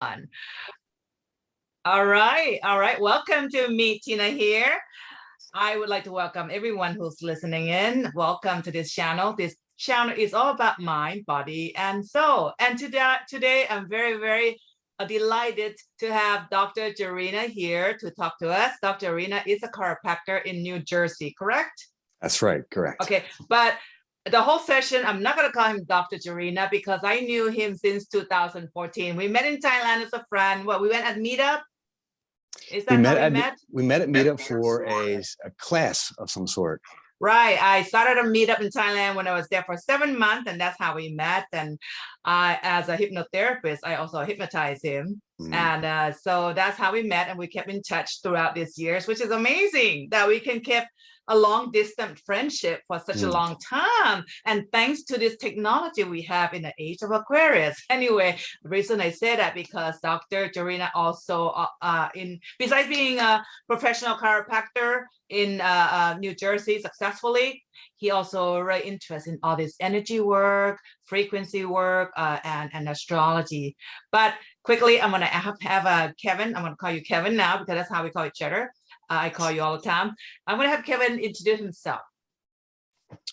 on. All right. Welcome to Meet Tina here. I would like to welcome everyone who's listening in. Welcome to this channel. This channel is all about mind, body, and soul. And today I'm very delighted to have Dr. Gyurina here to talk to us. Dr. Gyurina is a chiropractor in New Jersey, correct? That's right, correct. Okay, but the whole session, I'm not going to call him Dr. Gyurina because I knew him since 2014. We met in Thailand as a friend. What, we went at meetup? Is that how we met? We met at meetup for a class of some sort. Right. I started a meetup in Thailand when I was there for 7 months, and that's how we met. And as a hypnotherapist, I also hypnotized him. And so that's how we met, and we kept in touch throughout these years, which is amazing that we can keep a long distance friendship for such a long time. And thanks to this technology we have in the age of Aquarius. Anyway, the reason I say that because Dr. Gyurina also, besides being a professional chiropractor in New Jersey successfully, he also really interested in all this energy work, frequency work, and astrology. But quickly, I'm going to have Kevin. I'm going to call you Kevin now because that's how we call each other. I call you all the time. I'm going to have Kevin introduce himself.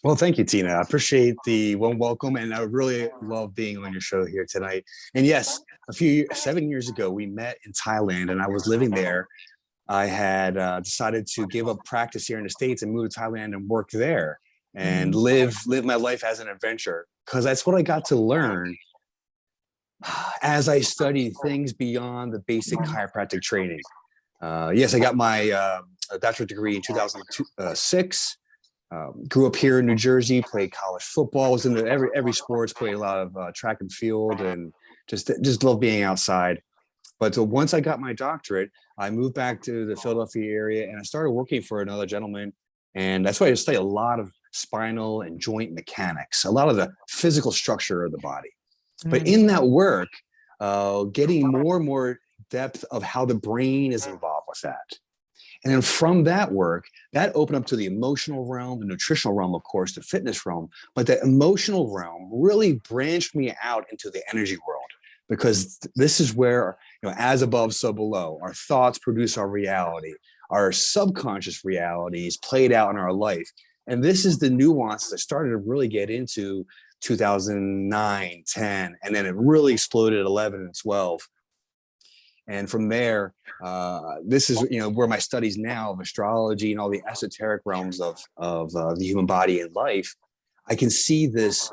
Well, thank you, Tina. I appreciate the warm welcome, and I really love being on your show here tonight. And yes, 7 years ago, we met in Thailand, and I was living there. I had decided to give up practice here in the States and move to Thailand and work there and live my life as an adventure, because that's what I got to learn as I studied things beyond the basic chiropractic training. Yes, I got my doctorate degree in 2006. Grew up here in New Jersey, played college football, was into every sports, played a lot of track and field, and just love being outside. But once I got my doctorate, I moved back to the Philadelphia area, and I started working for another gentleman. And that's why I study a lot of spinal and joint mechanics, a lot of the physical structure of the body. But in that work, getting more and more depth of how the brain is involved with that. And then from that work, that opened up to the emotional realm, the nutritional realm, of course, the fitness realm. But the emotional realm really branched me out into the energy world, because this is where, as above, so below, our thoughts produce our reality. Our subconscious reality is played out in our life. And this is the nuance that started to really get into 2009, 10, and then it really exploded at 11 and 12. And from there, this is where my studies now of astrology and all the esoteric realms of the human body and life, I can see this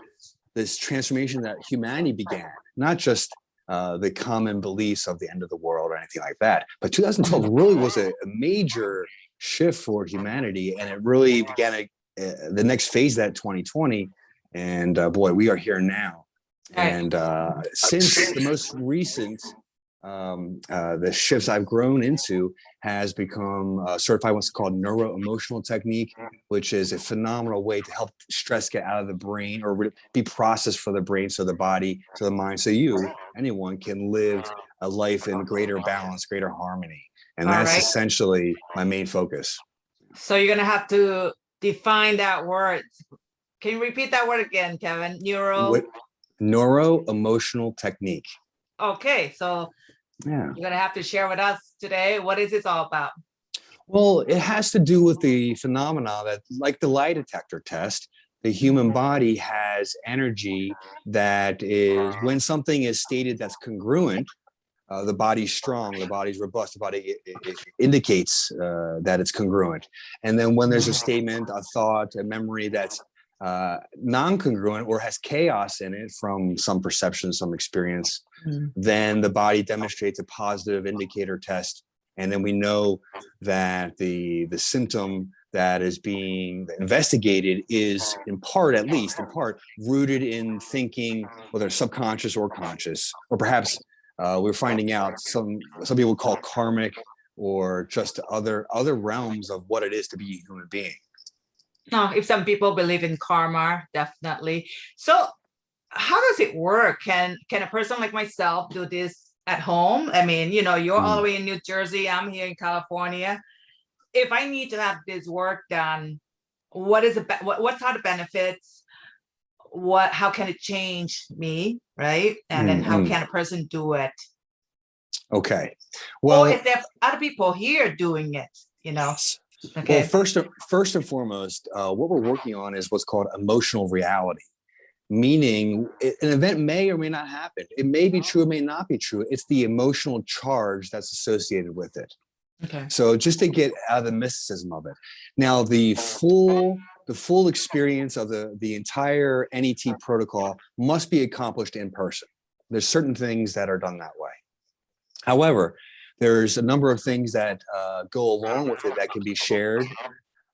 transformation that humanity began, not just the common beliefs of the end of the world or anything like that. But 2012 really was a major shift for humanity, and it really began the next phase of that 2020. And boy, we are here now. And since the most recent the shifts I've grown into has become certified what's called Neuro Emotional technique, which is a phenomenal way to help stress get out of the brain or be processed for the brain, so the body, so the mind, so anyone can live a life in greater balance, greater harmony. And that's essentially my main focus. So you're going to have to define that word. Can you repeat that word again, Kevin? Neuro Emotional technique. Okay, so you're going to have to share with us today. What is this all about? Well, it has to do with the phenomena that, like the lie detector test, the human body has energy that is, when something is stated that's congruent, the body's strong, the body's robust, the body it indicates that it's congruent. And then when there's a statement, a thought, a memory that's non-congruent or has chaos in it from some perception, some experience, then the body demonstrates a positive indicator test. And then we know that the symptom that is being investigated is in part, at least in part, rooted in thinking, whether subconscious or conscious, or perhaps we're finding out some people call karmic, or just other realms of what it is to be a human being. No, if some people believe in karma, definitely. So how does it work? Can a person like myself do this at home? I mean, you're all the way in New Jersey, I'm here in California. If I need to have this work done, what's are the benefits? How can it change me, right? And then how can a person do it? Okay. Or Well, is there other people here doing it, you know? yes. Okay. Well, first and foremost, what we're working on is what's called emotional reality, meaning an event may or may not happen. It may be true, it may not be true. It's the emotional charge that's associated with it. Okay. So just to get out of the mysticism of it. Now, the full experience of the entire NET protocol must be accomplished in person. There's certain things that are done that way. However, there's a number of things that go along with it that can be shared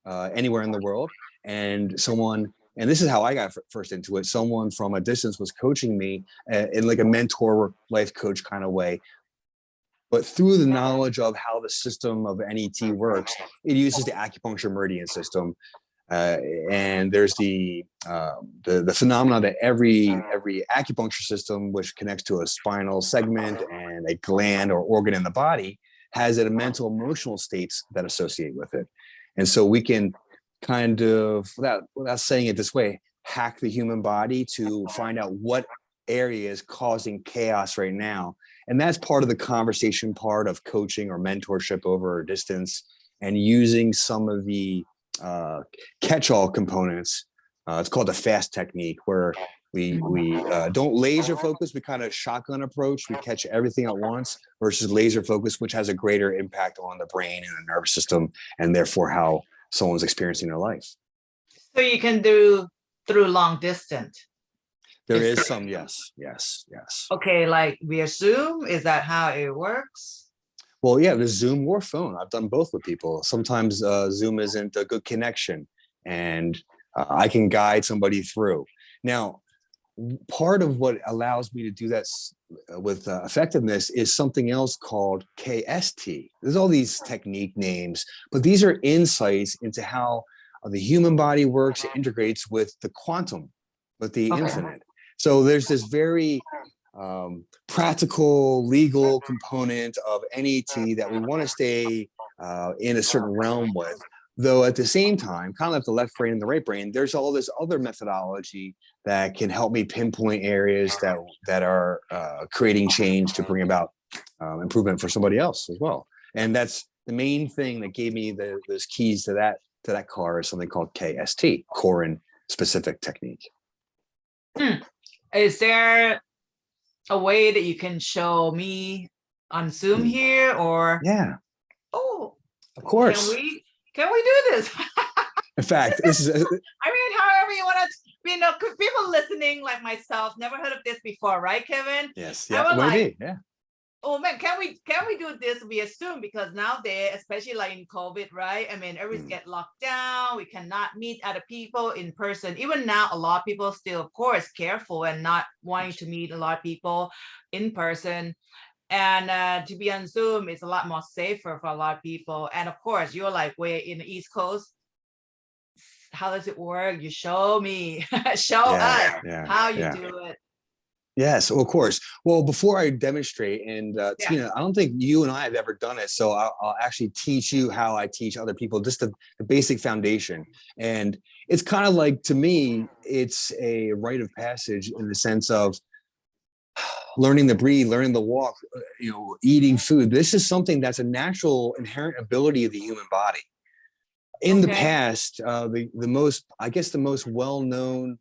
anywhere in the world. And this is how I got first into it. Someone from a distance was coaching me in like a mentor life coach kind of way. But through the knowledge of how the system of NET works, it uses the acupuncture meridian system. And there's the phenomena that every acupuncture system, which connects to a spinal segment and a gland or organ in the body, has a mental emotional states that associate with it. And so we can kind of, without saying it this way, hack the human body to find out what area is causing chaos right now. And that's part of the conversation part of coaching or mentorship over a distance, and using some of the catch-all components. It's called the FAST technique, where we don't laser focus. We kind of shotgun approach. We catch everything at once, versus laser focus, which has a greater impact on the brain and the nervous system, and therefore how someone's experiencing their life. So you can do through long distance. There is some, yes. Okay, like via Zoom, is that how it works? Well, yeah, the Zoom or phone. I've done both with people. Sometimes Zoom isn't a good connection, and I can guide somebody through. Now, part of what allows me to do that with effectiveness is something else called KST. There's all these technique names, but these are insights into how the human body works. It integrates with the quantum, with the infinite. So there's this very practical, legal component of NET that we want to stay in a certain realm with. Though at the same time, kind of like the left brain and the right brain, there's all this other methodology that can help me pinpoint areas that are creating change to bring about improvement for somebody else as well. And that's the main thing that gave me those keys to that car, is something called KST, Koren Specific Technique. Is there a way that you can show me on Zoom here, or? Yeah. Oh, of course. Can we do this? In fact, this is. I mean, however you want to, because people listening like myself never heard of this before, right, Kevin? Yes. Yeah. Maybe. Yeah. Oh man, can we do this via Zoom? Because nowadays, especially like in COVID, right? I mean, everything's get locked down. We cannot meet other people in person. Even now, a lot of people still, of course, careful and not wanting to meet a lot of people in person. And to be on Zoom is a lot more safer for a lot of people. And of course, you're like way in the East Coast. How does it work? You show me, show us how you do it. Yes, of course. Well, before I demonstrate, and Tina, I don't think you and I have ever done it, so I'll actually teach you how I teach other people, just the basic foundation. And it's kind of like, to me, it's a rite of passage in the sense of learning to breathe, learning to walk, eating food. This is something that's a natural, inherent ability of the human body. In the past, the most well-known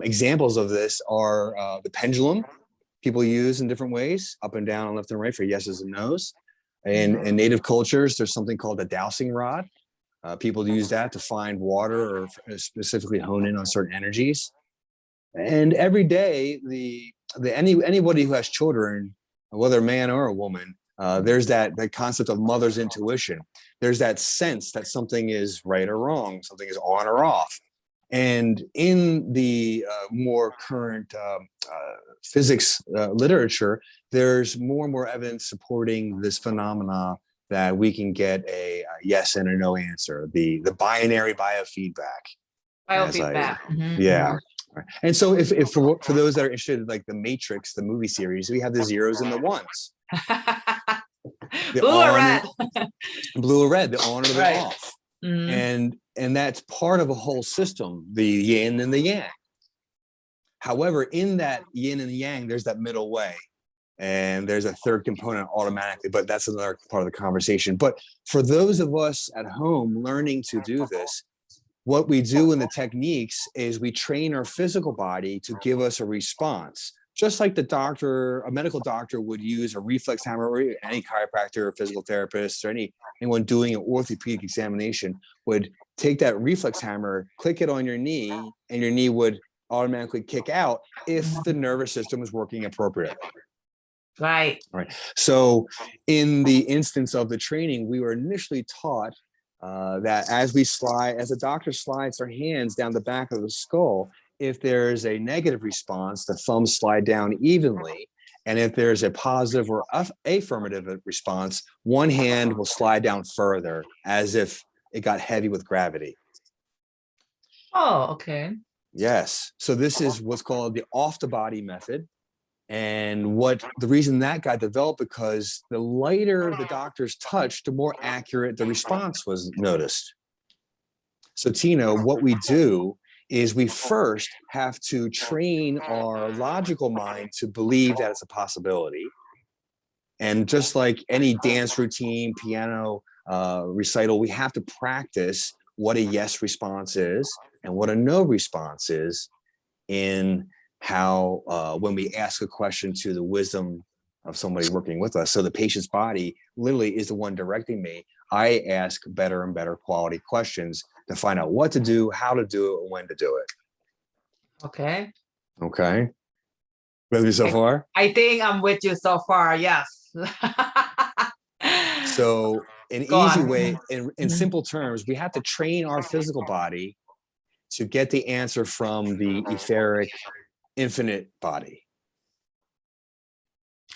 examples of this are the pendulum. People use in different ways, up and down, left and right, for yeses and nos. And in native cultures, there's something called the dowsing rod. People use that to find water or specifically hone in on certain energies. And every day, anybody who has children, whether a man or a woman, there's that concept of mother's intuition. There's that sense that something is right or wrong, something is on or off. And in the more current physics literature, there's more and more evidence supporting this phenomena that we can get a yes and a no answer, the binary biofeedback. Yeah. And so if for those that are interested in like the Matrix, the movie series, we have the zeros and the ones. Blue or red. Blue or red, the on or the off. And that's part of a whole system, the yin and the yang. However, in that yin and the yang, there's that middle way. And there's a third component automatically, but that's another part of the conversation. But for those of us at home learning to do this, what we do in the techniques is we train our physical body to give us a response. Just like a medical doctor would use a reflex hammer, or any chiropractor or physical therapist or anyone doing an orthopedic examination would take that reflex hammer, click it on your knee, and your knee would automatically kick out if the nervous system is working appropriately. Right. Right. So in the instance of the training, we were initially taught that as the doctor slides their hands down the back of the skull, if there's a negative response, the thumbs slide down evenly. And if there's a positive or affirmative response, one hand will slide down further as if it got heavy with gravity. Oh, okay. Yes. So this is what's called the off the body method. And the reason that got developed, because the lighter the doctor's touch, the more accurate the response was noticed. So Tina, what we do is we first have to train our logical mind to believe that it's a possibility. And just like any dance routine, piano recital, we have to practice what a yes response is and what a no response is in how when we ask a question to the wisdom of somebody working with us. So the patient's body literally is the one directing me. I ask better and better quality questions to find out what to do, how to do it, and when to do it. Okay. Okay. With me so far? I think I'm with you so far. Yes. So an Go easy on. way, in simple terms, we have to train our physical body to get the answer from the etheric infinite body.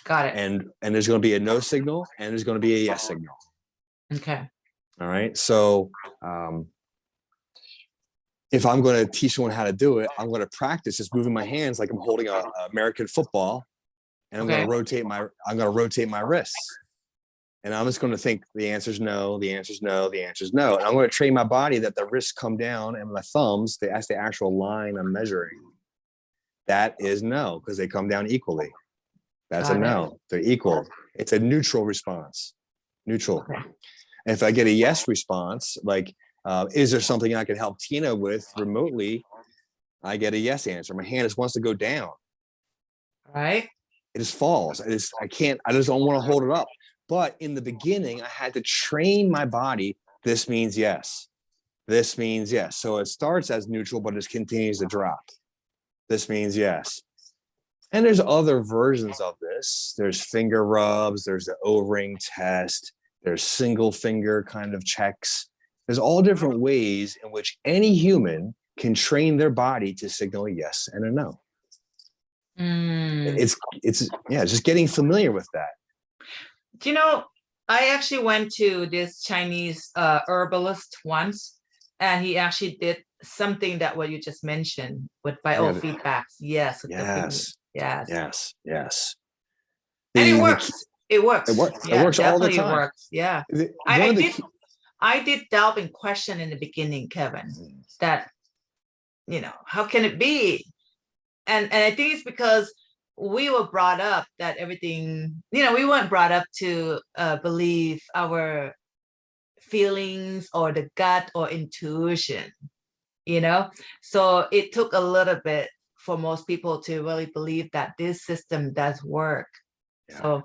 Got it. And there's going to be a no signal and there's going to be a yes signal. Okay. All right. So if I'm going to teach someone how to do it, I'm going to practice just moving my hands like I'm holding a American football, and I'm going to rotate my wrists. And I'm just going to think the answer's no, the answer's no, the answer's no. And I'm going to train my body that the wrists come down and my thumbs, that's the actual line I'm measuring. That is no, because they come down equally. That's a no. They're equal. It's a neutral response. Neutral. Okay. And if I get a yes response, like, is there something I can help Tina with remotely? I get a yes answer. My hand just wants to go down. Right. It just falls. I just don't want to hold it up. But in the beginning, I had to train my body. This means yes. This means yes. So it starts as neutral, but it continues to drop. This means yes. And there's other versions of this. There's finger rubs. There's the O-ring test. There's single finger kind of checks. There's all different ways in which any human can train their body to signal a yes and a no. It's just getting familiar with that. Do you know, I actually went to this Chinese herbalist once, and he actually did something that what you just mentioned with biofeedbacks. Yes. Yes. And it works. It works. It works all the time. Works. Yeah. I did delve in question in the beginning, Kevin, that, how can it be? And I think it's because we were brought up that everything, we weren't brought up to believe our feelings or the gut or intuition, so it took a little bit for most people to really believe that this system does work. So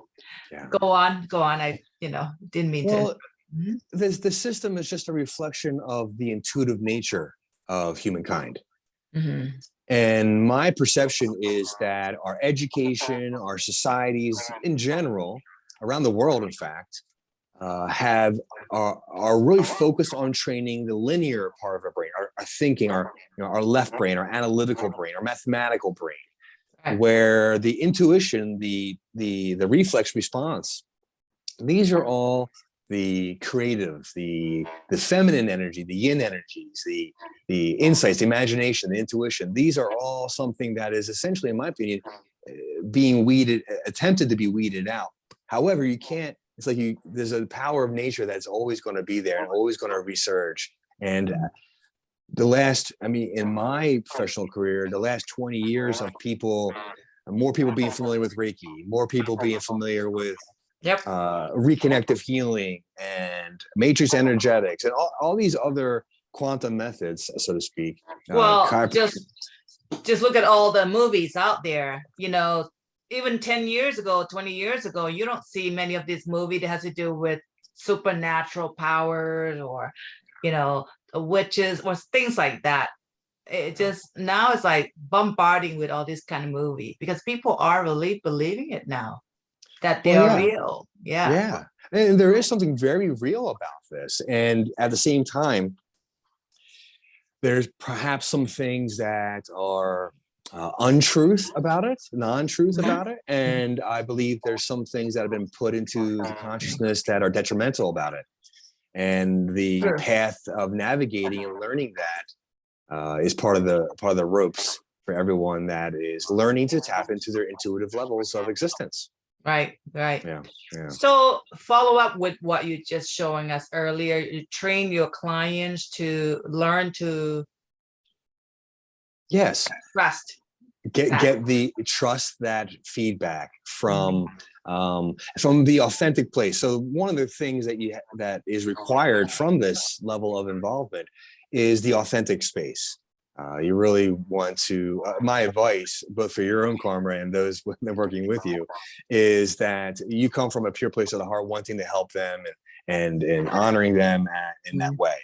go on. I, didn't mean to. The system is just a reflection of the intuitive nature of humankind. Mm-hmm. And my perception is that our education, our societies in general, around the world, in fact, are really focused on training the linear part of our brain, our thinking, our left brain, our analytical brain, our mathematical brain, where the intuition, the reflex response, these are all the creative, the feminine energy, the yin energies, the insights, the imagination, the intuition. These are all something that is essentially, in my opinion, being attempted to be weeded out. However, you can't. It's like there's a power of nature that's always going to be there and always going to resurge. And in my professional career, the last 20 years of people more people being familiar with Reiki, more people being familiar with Yep. Reconnective Healing and matrix energetics and all these other quantum methods, so to speak. Well, just look at all the movies out there, even 10 years ago, 20 years ago, you don't see many of these movies that has to do with supernatural powers or, witches or things like that. It just now it's like bombarding with all this kind of movie because people are really believing it now that they are real. Yeah. And there is something very real about this. And at the same time, there's perhaps some things that are untruth about it, non-truth about it. And I believe there's some things that have been put into the consciousness that are detrimental about it. And the path of navigating and learning that is part of the ropes for everyone that is learning to tap into their intuitive levels of existence. Right. Yeah. So follow up with what you just showing us earlier. You train your clients to learn to trust. Get the trust, that feedback from the authentic place. So one of the things that is required from this level of involvement is the authentic space. You really want to, my advice, both for your own karma and those working with you, is that you come from a pure place of the heart, wanting to help them and honoring them in that way.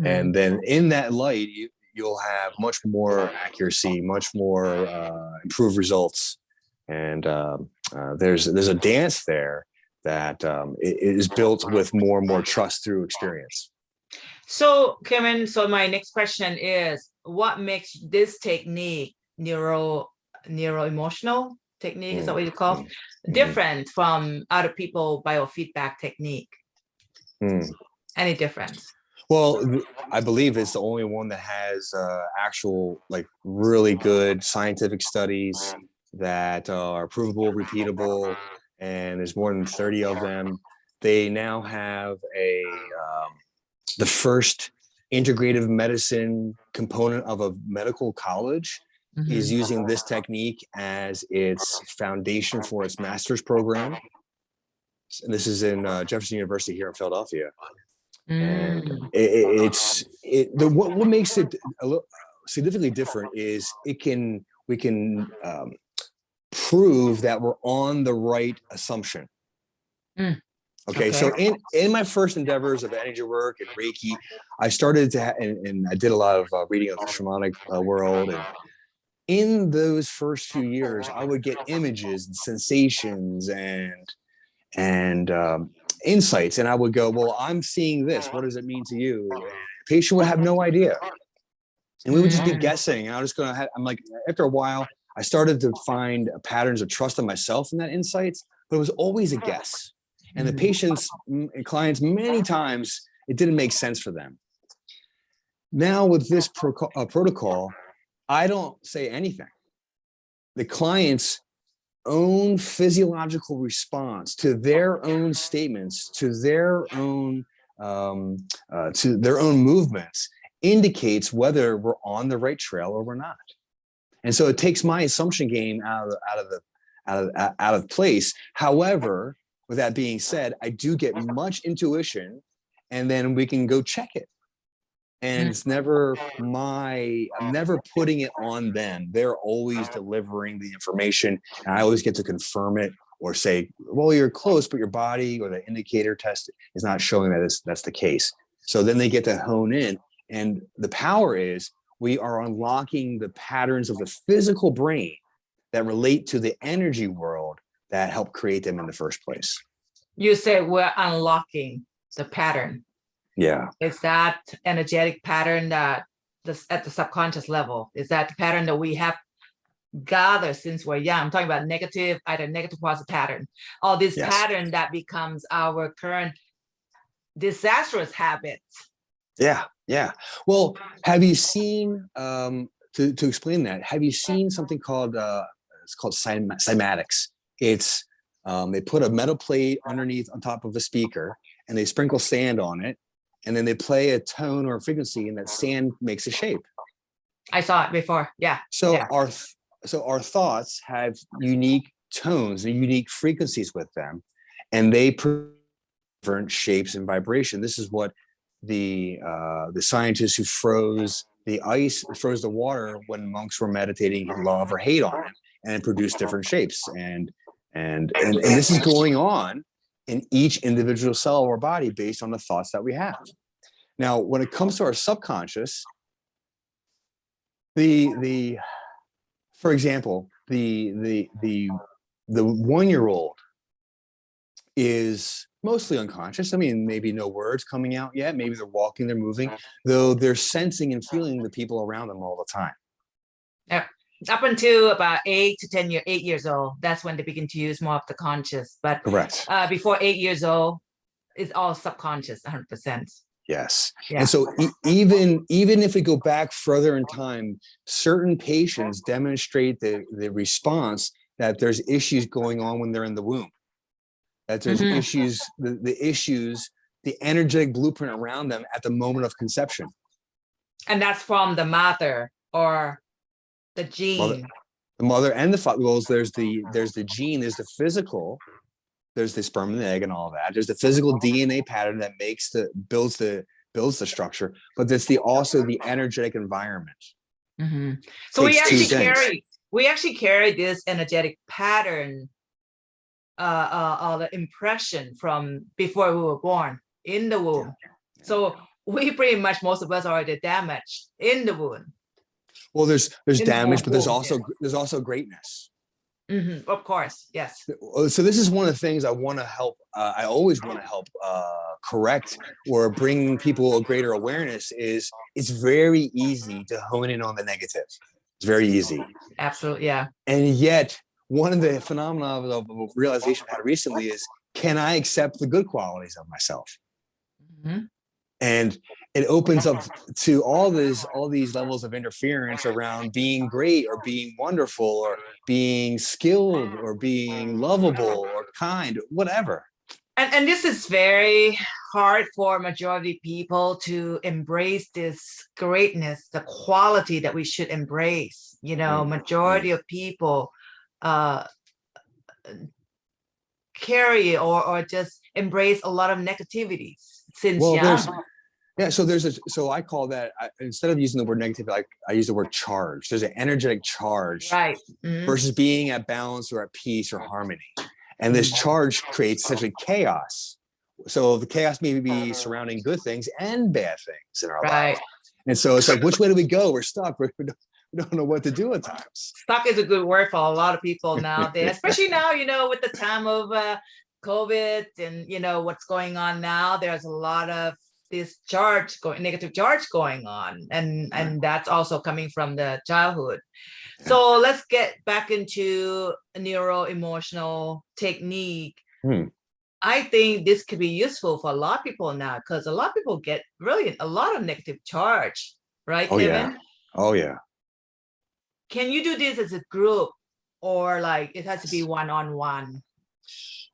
And then in that light, you'll have much more accuracy, much more improved results. And there's a dance there that is built with more and more trust through experience. So, Kevin, my next question is, what makes this technique, neuro emotional technique, is that what you call it, different from other people biofeedback technique? Any difference? Well, I believe it's the only one that has actual, really good scientific studies that are provable, repeatable, and there's more than 30 of them. They now have the first integrative medicine component of a medical college is using this technique as its foundation for its master's program. And this is in Jefferson University here in Philadelphia. And what makes it a little significantly different is we can prove that we're on the right assumption. Okay, so in my first endeavors of energy work and Reiki, I started to and I did a lot of reading of the shamanic world. And in those first few years, I would get images and sensations and insights, and I would go, well, I'm seeing this. What does it mean to you? And the patient would have no idea, and we would just be guessing. And I'm like, after a while, I started to find patterns of trust in myself in that insights, but it was always a guess. And the patients and clients, many times, it didn't make sense for them. Now with this protocol, I don't say anything. The client's own physiological response to their own statements, to their own movements, indicates whether we're on the right trail or we're not. And so it takes my assumption game out of place. However, with that being said, I do get much intuition, and then we can go check it. And it's never I'm never putting it on them. They're always delivering the information, and I always get to confirm it or say, well, you're close, but your body or the indicator test is not showing that that's the case. So then they get to hone in, and the power is we are unlocking the patterns of the physical brain that relate to the energy world that helped create them in the first place. You say we're unlocking the pattern. Yeah. Is that energetic pattern that at the subconscious level? Is that the pattern that we have gathered since we're young? I'm talking about either negative positive pattern, or this pattern that becomes our current disastrous habits. Yeah. Well, have you seen, to explain that, have you seen something called, it's called Cymatics? It's, they put a metal plate underneath on top of a speaker, and they sprinkle sand on it, and then they play a tone or a frequency, and that sand makes a shape. I saw it before. Yeah. So our thoughts have unique tones and unique frequencies with them, and they produce different shapes and vibration. This is what the scientists who froze the water when monks were meditating love or hate on it, and it produced different shapes. And this is going on in each individual cell of our body based on the thoughts that we have. Now, when it comes to our subconscious, for example, the 1-year-old is mostly unconscious. I mean, maybe no words coming out yet. Maybe they're walking, they're moving, though they're sensing and feeling the people around them all the time. Yeah. Up until about 8 years old, that's when they begin to use more of the conscious. But correct. Before 8 years old, it's all subconscious, 100%. Yes. Yeah. And so even if we go back further in time, certain patients demonstrate the response that there's issues going on when they're in the womb, that there's issues, the energetic blueprint around them at the moment of conception. And that's from the mother or the gene. The mother and the father. Well, there's the gene, there's the physical, there's the sperm and the egg and all that. There's the physical DNA pattern that builds the structure, but there's also the energetic environment. So we actually carry this energetic pattern, the impression from before we were born in the womb. Yeah. So we pretty much, most of us are already damaged in the womb. Well, there's damage, but there's also greatness. Of course, yes. So this is one of the things I want to help. I always want to help correct or bring people a greater awareness. Is it's very easy to hone in on the negative. It's very easy. Absolutely, yeah. And yet, one of the phenomena of realization I've had recently is, can I accept the good qualities of myself? And it opens up to all these levels of interference around being great or being wonderful or being skilled or being lovable or kind, whatever. And this is very hard for majority of people to embrace this greatness, the quality that we should embrace. You know, majority of people carry or just embrace a lot of negativities since young. Yeah, so I call that, instead of using the word negative, I use the word charge. There's an energetic charge, right, versus being at balance or at peace or harmony. And this charge creates essentially chaos. So the chaos may be surrounding good things and bad things in our life. And so it's like, which way do we go? We're stuck. We don't know what to do at times. Stuck is a good word for a lot of people nowadays, especially now, you know, with the time of COVID and, you know, what's going on now. There's a lot of this negative charge going on, and that's also coming from the childhood. So let's get back into neuro emotional technique. I think this could be useful for a lot of people now, because a lot of people get really a lot of negative charge, right, Kevin? Oh yeah. Can you do this as a group, or like it has to be one-on-one?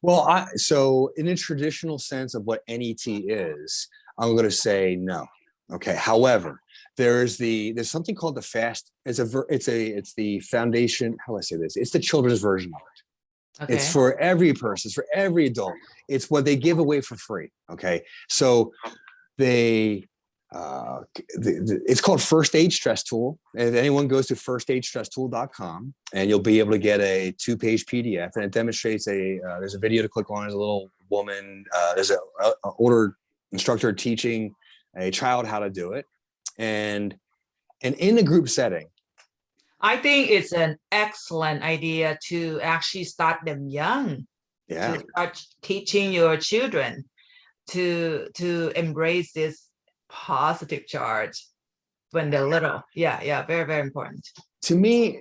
Well, so in a traditional sense of what NET is, I'm going to say no. Okay. However, there's something called the fast. It's the foundation. How do I say this? It's the children's version of it. Okay. It's for every person. It's for every adult. It's what they give away for free. Okay. So it's called First Aid Stress Tool. And if anyone goes to firstaidstresstool.com, and you'll be able to get a 2-page PDF, and it demonstrates there's a video to click on. There's a little woman. There's an older instructor teaching a child how to do it, and in a group setting. I think it's an excellent idea to actually start them young. Yeah. To start teaching your children to embrace this positive charge when they're little. Yeah, very, very important. To me,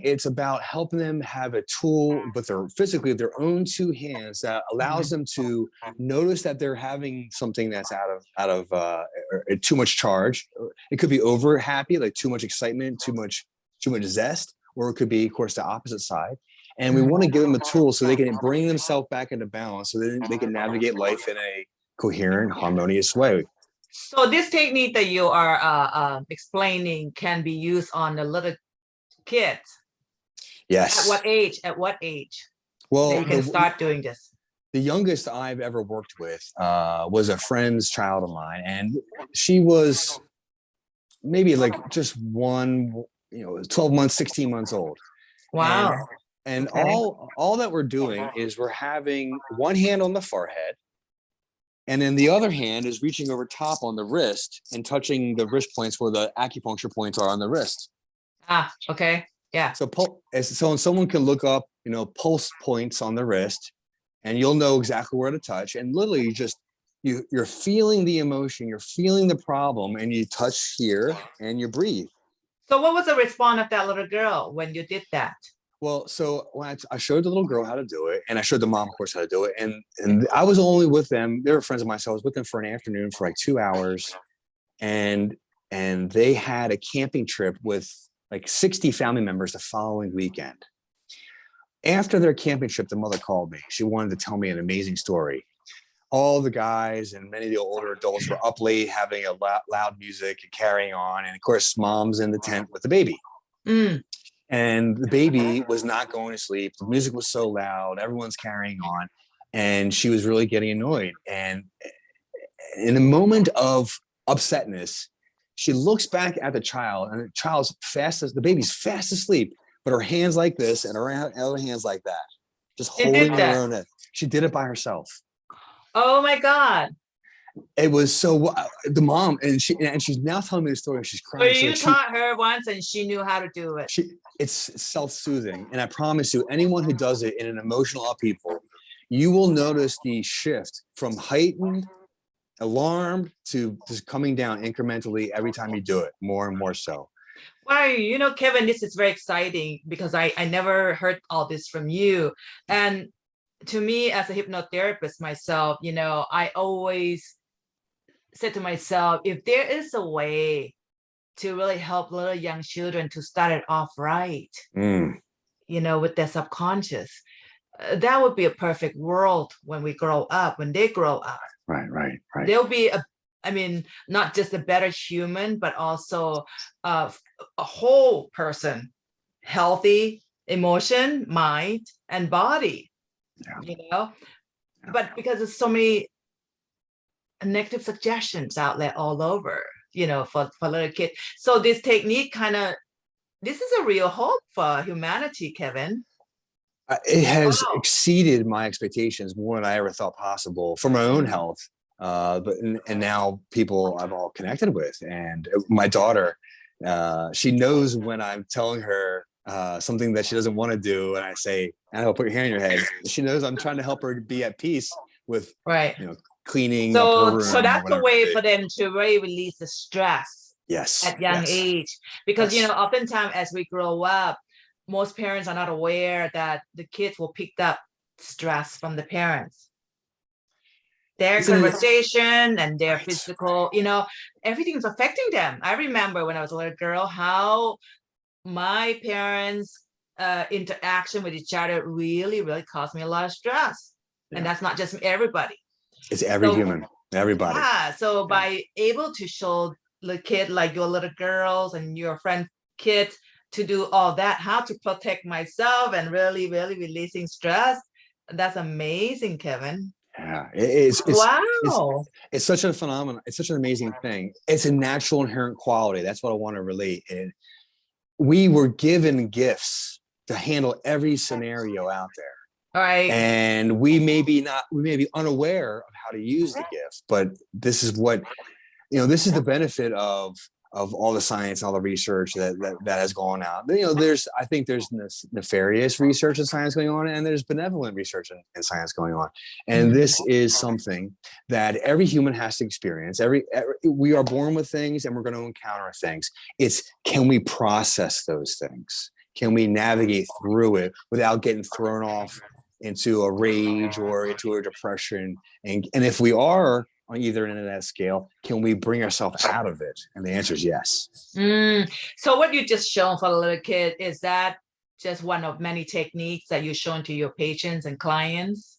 it's about helping them have a tool, but they're physically their own 2 hands that allows them to notice that they're having something that's out of too much charge. It could be over happy, like too much excitement, too much zest, or it could be, of course, the opposite side. And we want to give them a tool so they can bring themselves back into balance, so they can navigate life in a coherent, harmonious way. So this technique that you are explaining can be used on the little kids. Yes. At what age? At what age? Well, that you can start doing this. The youngest I've ever worked with was a friend's child of mine, and she was maybe like just 12 months, 16 months old. Wow. And Okay. all that we're doing is we're having one hand on the forehead, and then the other hand is reaching over top on the wrist and touching the wrist points where the acupuncture points are on the wrist. Ah, okay. Yeah. So someone can look up, pulse points on the wrist, and you'll know exactly where to touch. And literally you're feeling the emotion, you're feeling the problem, and you touch here and you breathe. So what was the response of that little girl when you did that? Well, so when I showed the little girl how to do it, and I showed the mom, of course, how to do it. And I was only with them. They were friends of mine. So I was with them for an afternoon for like 2 hours. And they had a camping trip with like 60 family members the following weekend. After their camping trip, the mother called me. She wanted to tell me an amazing story. All the guys and many of the older adults were up late having a loud music and carrying on. And of course, mom's in the tent with the baby. Mm. And the baby was not going to sleep. The music was so loud. Everyone's carrying on. And she was really getting annoyed. And in a moment of upsetness, she looks back at the child, and the baby's fast asleep, but her hands like this and her other hands like that, just holding her own head. She did it by herself. Oh my God. It was so, the mom, and she's now telling me the story. She's crying. So you taught her once and she knew how to do it. It's self-soothing. And I promise you, anyone who does it in an emotional upheaval, you will notice the shift from heightened, alarmed to just coming down incrementally every time you do it, more and more so. Wow, Kevin, this is very exciting because I never heard all this from you. And to me, as a hypnotherapist myself, I always said to myself, if there is a way to really help little young children to start it off right, with their subconscious, that would be a perfect world when they grow up. Right. They'll be not just a better human, but also a whole person, healthy emotion, mind, and body. But because there's so many negative suggestions out there all over, for little kids. So this technique this is a real hope for humanity, Kevin. It has exceeded my expectations more than I ever thought possible for my own health. And now people I've all connected with, and my daughter, she knows when I'm telling her something that she doesn't want to do, and I say, "I'll put your hand in your head." She knows I'm trying to help her be at peace with cleaning up her room. So that's a way for them to really release the stress. Yes. At young age, because oftentimes as we grow up, most parents are not aware that the kids will pick up stress from the parents. Their conversation and their physical, everything's affecting them. I remember when I was a little girl, how my parents' interaction with each other really, really caused me a lot of stress. Yeah. And that's not just everybody. It's every human, everybody. Yeah. So by able to show the kid, like your little girls and your friend kids, to do all that, how to protect myself and really, really releasing stress, that's amazing, Kevin. Yeah, it's such a phenomenon. It's such an amazing thing. It's a natural inherent quality. That's what I want to relate. And we were given gifts to handle every scenario out there. All right. And we may be unaware of how to use the gift, but this is what, this is the benefit of all the science, all the research that has gone out. I think there's nefarious research and science going on, and there's benevolent research and science going on. And this is something that every human has to experience. We are born with things, and we're going to encounter things. It's, can we process those things? Can we navigate through it without getting thrown off into a rage or into a depression? And if we are on either end of that scale, can we bring ourselves out of it? And the answer is yes. So what you just shown for the little kid, is that just one of many techniques that you're showing to your patients and clients?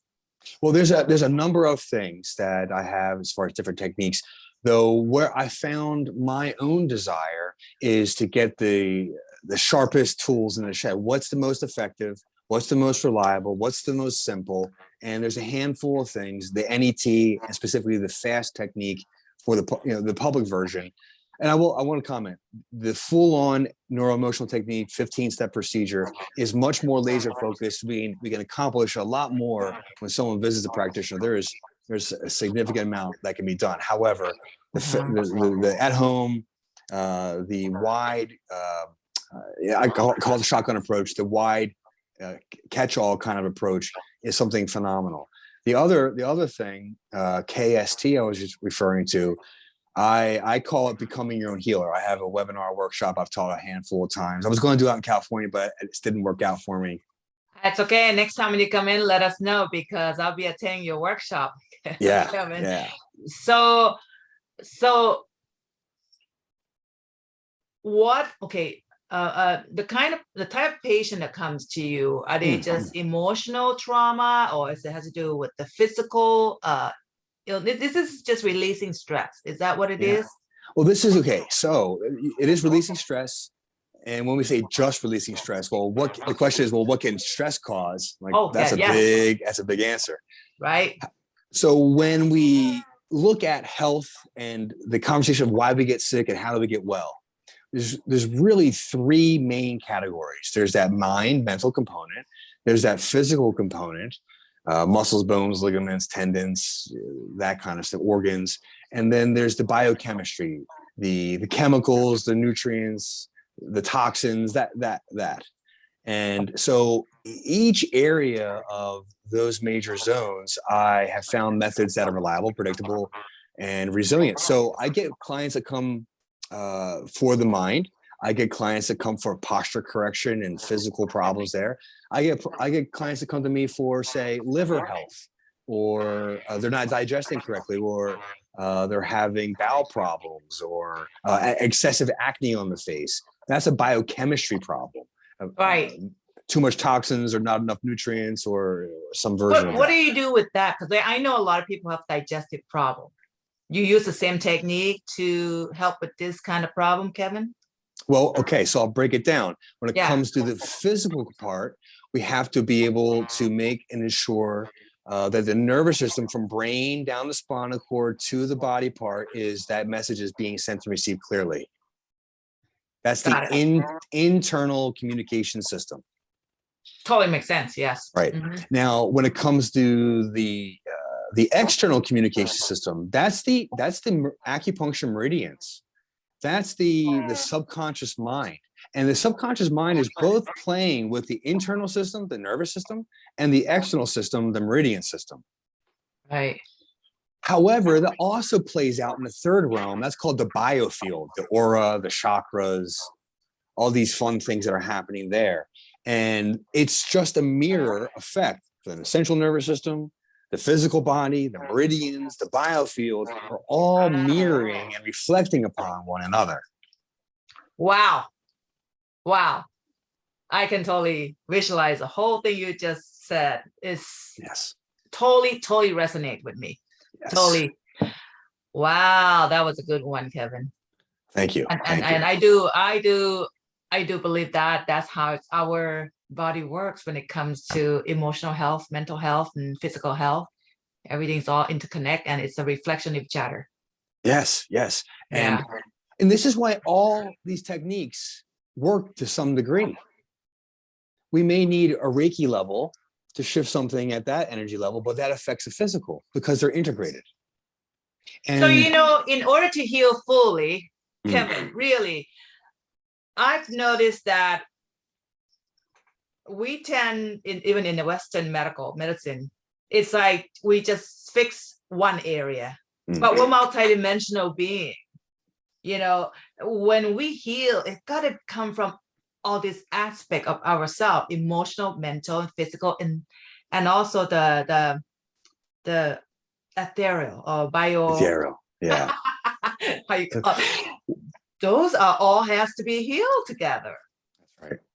Well, there's a number of things that I have as far as different techniques, though where I found my own desire is to get the sharpest tools in the shed. What's the most effective? What's the most reliable? What's the most simple? And there's a handful of things, the NET and specifically the FAST technique for the public version. And I want to comment, the full-on neuro emotional technique, 15-step procedure is much more laser focused. We can accomplish a lot more when someone visits a practitioner. There's a significant amount that can be done. However, the at home, the wide, I call it the shotgun approach, the wide catch-all kind of approach is something phenomenal. The other thing, KST, I was just referring to, I call it becoming your own healer. I have a webinar workshop I've taught a handful of times. I was going to do it out in California, but it just didn't work out for me. That's okay. Next time when you come in, let us know, because I'll be attending your workshop. Yeah, Kevin. yeah. So what? Okay. The type of patient that comes to you, are they just emotional trauma, or is it has to do with the physical? This is just releasing stress. Is that what it is? Well, this is okay. So it is releasing stress. And when we say just releasing stress, the question is, what can stress cause? Like, that's a big answer. Right. So when we look at health and the conversation of why we get sick and how do we get well, there's really three main categories. There's that mental component. There's that physical component, muscles, bones, ligaments, tendons, that kind of stuff, organs. And then there's the biochemistry, the chemicals, the nutrients, the toxins, that. And so each area of those major zones, I have found methods that are reliable, predictable, and resilient. So I get clients that come for the mind. I get clients that come for posture correction and physical problems there. I get clients that come to me for, say, liver health, or they're not digesting correctly, or they're having bowel problems, or excessive acne on the face. That's a biochemistry problem. Right. Too much toxins or not enough nutrients, or some version of that. What do you do with that? Because I know a lot of people have digestive problems. You use the same technique to help with this kind of problem, Kevin? Well, okay, so I'll break it down. When it comes to the physical part, we have to be able to make and ensure that the nervous system from brain down the spinal cord to the body part that message is being sent and received clearly. That's the internal communication system. Totally makes sense. Yes. Right. Now, when it comes to the external communication system, that's the acupuncture meridians. That's the subconscious mind. And the subconscious mind is both playing with the internal system, the nervous system, and the external system, the meridian system. Right. However, that also plays out in the third realm. That's called the biofield, the aura, the chakras, all these fun things that are happening there. And it's just a mirror effect for the central nervous system, the physical body, the meridians, the biofield are all mirroring and reflecting upon one another. Wow. Wow. I can totally visualize the whole thing you just said. Is totally resonate with me. Yes. Totally. Wow, that was a good one, Kevin. Thank you. And I do believe that that's how our body works when it comes to emotional health, mental health, and physical health. Everything's all interconnect, and it's a reflection of each other. Yes. And this is why all these techniques work to some degree. We may need a Reiki level to shift something at that energy level, but that affects the physical because they're integrated. And so, in order to heal fully, Kevin, really, I've noticed that we tend, even in the Western medicine, it's like we just fix one area, but we're multidimensional being. When we heal, it's got to come from all this aspect of ourselves: emotional, mental, and physical, and also the ethereal or bio. Ethereal, yeah. How you call it? Those are all has to be healed together.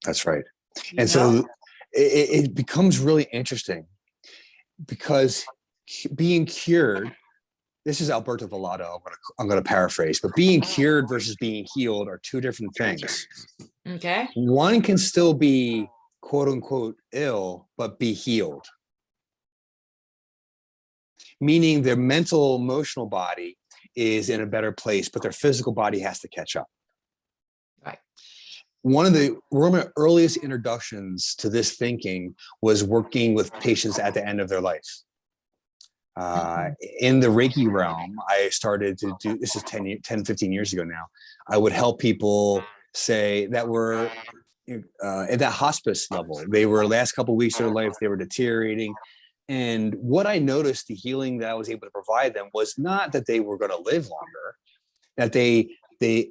That's right. And so it becomes really interesting, because being cured this is Alberto Villado. I'm gonna paraphrase, but being cured versus being healed are two different things. Okay. One can still be quote unquote ill, but be healed. Meaning their mental, emotional body is in a better place, but their physical body has to catch up. Right. One of my earliest introductions to this thinking was working with patients at the end of their life. In the Reiki realm, I started to do, this is 10, 15 years ago now, I would help people say that were at that hospice level. They were last couple of weeks of their life, they were deteriorating. And what I noticed, the healing that I was able to provide them was not that they were going to live longer, that they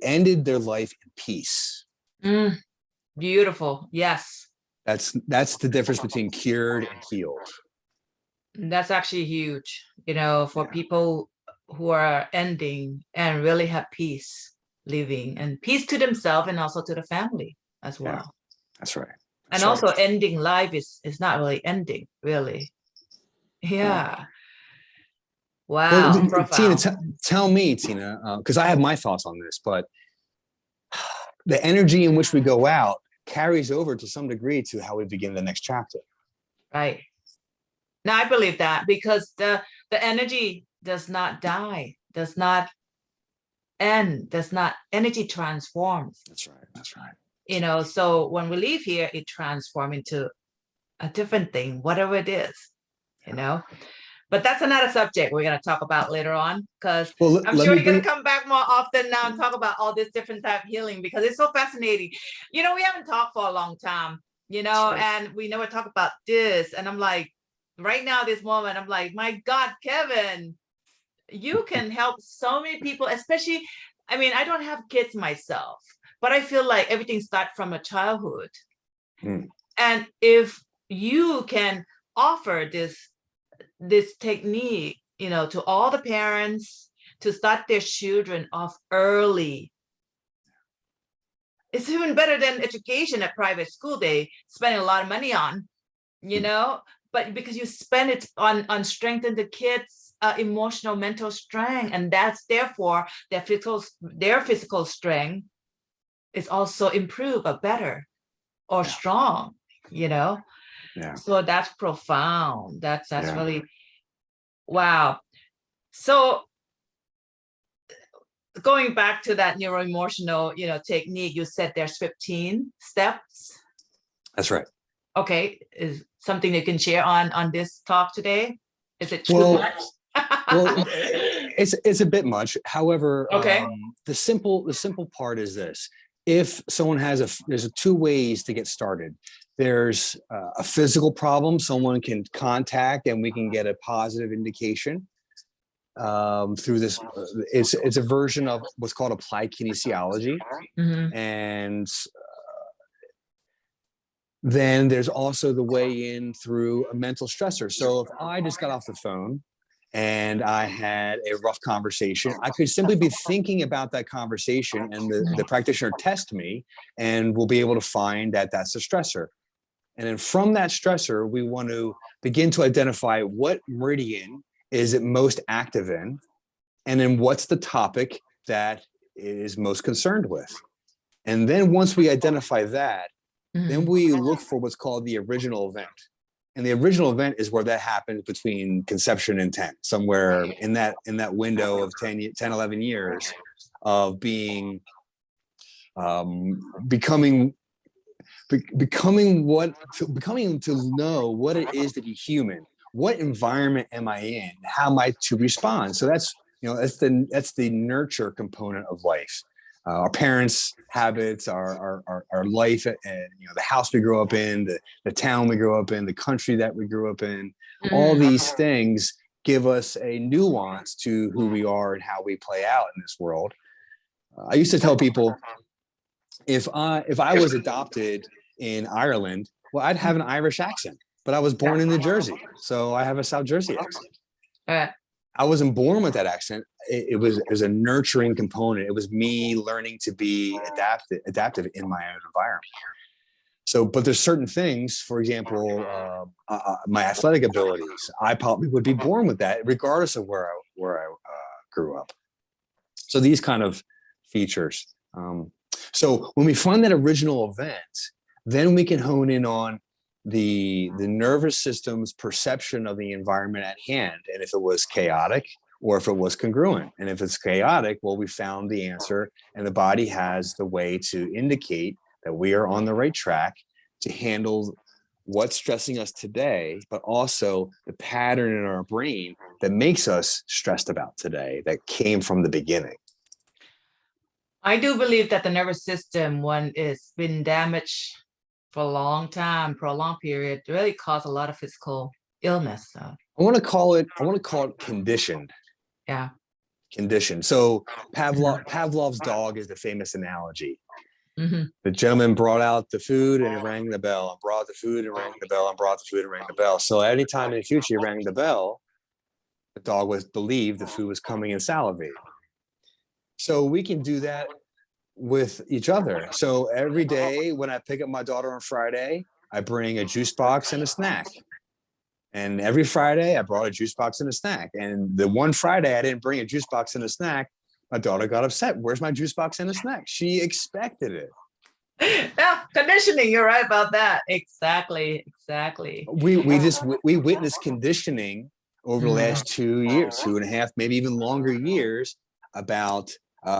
ended their life in peace. Beautiful. Yes. That's the difference between cured and healed. That's actually huge, for people who are ending and really have peace living, and peace to themselves and also to the family as well. Yeah, that's right. And also ending life is not really ending, really. Yeah. Right. Wow. Well, Tina, tell me, Tina, because I have my thoughts on this, but the energy in which we go out carries over to some degree to how we begin the next chapter. Right. Now, I believe that because the energy does not die, does not end, energy transforms. That's right. That's right. So when we leave here, it transforms into a different thing, whatever it is, But that's another subject we're going to talk about later on, because I'm sure you're going to come back more often now and talk about all this different type of healing, because it's so fascinating. We haven't talked for a long time, right. And we never talk about this. And I'm like, right now, this moment, I'm like, my God, Kevin, you can help so many people, especially, I don't have kids myself, but I feel like everything starts from a childhood. And if you can offer this technique, to all the parents to start their children off early, it's even better than education at private school they spend a lot of money on, but because you spend it on strengthening the kids' emotional, mental strength, and that's therefore their physical strength is also improved or better or strong, Yeah. So that's profound. That's really, wow. So going back to that neuro emotional, technique, you said there's 15 steps. That's right. Okay. Is something you can share on this talk today? Is it too much? Well, it's a bit much. However, okay. The simple part is this: if someone there's two ways to get started. There's a physical problem someone can contact, and we can get a positive indication through this. It's a version of what's called applied kinesiology, and then there's also the way in through a mental stressor. So if I just got off the phone and I had a rough conversation, I could simply be thinking about that conversation, and the practitioner test me, and we'll be able to find that that's a stressor. And then from that stressor, we want to begin to identify what meridian is it most active in, and then what's the topic that it is most concerned with. And then once we identify that, then we look for what's called the original event. And the original event is where that happens between conception and 10, somewhere in that window of 10, 11 years of becoming to know what it is to be human. What environment am I in? How am I to respond? So that's the nurture component of life. Our parents' habits, our life, and the house we grew up in, the town we grew up in, the country that we grew up in. All these things give us a nuance to who we are and how we play out in this world. I used to tell people, if I was adopted in Ireland, well, I'd have an Irish accent, but I was born in New Jersey, so I have a South Jersey accent. I wasn't born with that accent. It was a nurturing component. It was me learning to be adaptive in my own environment. So, but there's certain things, for example, my athletic abilities, I probably would be born with that, regardless of where grew up. So these kind of features. So when we find that original event, then we can hone in on the nervous system's perception of the environment at hand, and if it was chaotic or if it was congruent. And if it's chaotic, well, we found the answer, and the body has the way to indicate that we are on the right track to handle what's stressing us today, but also the pattern in our brain that makes us stressed about today that came from the beginning. I do believe that the nervous system, when it's been damaged for a long time, for a long period, really cause a lot of physical illness. So. I want to call it conditioned. Yeah. Conditioned. So Pavlov's dog is the famous analogy. Mm-hmm. The gentleman brought out the food and he rang the bell, and brought the food and rang the bell, and brought the food and rang the bell. So anytime in the future he rang the bell, the dog was believed the food was coming and salivating. So we can do that with each other. So every day when I pick up my daughter on Friday, I bring a juice box and a snack. And every Friday I brought a juice box and a snack. And the one Friday I didn't bring a juice box and a snack, my daughter got upset. Where's my juice box and a snack? She expected it. Yeah, conditioning. You're right about that. Exactly. We witnessed conditioning over the last 2 years, 2.5, maybe even longer years, about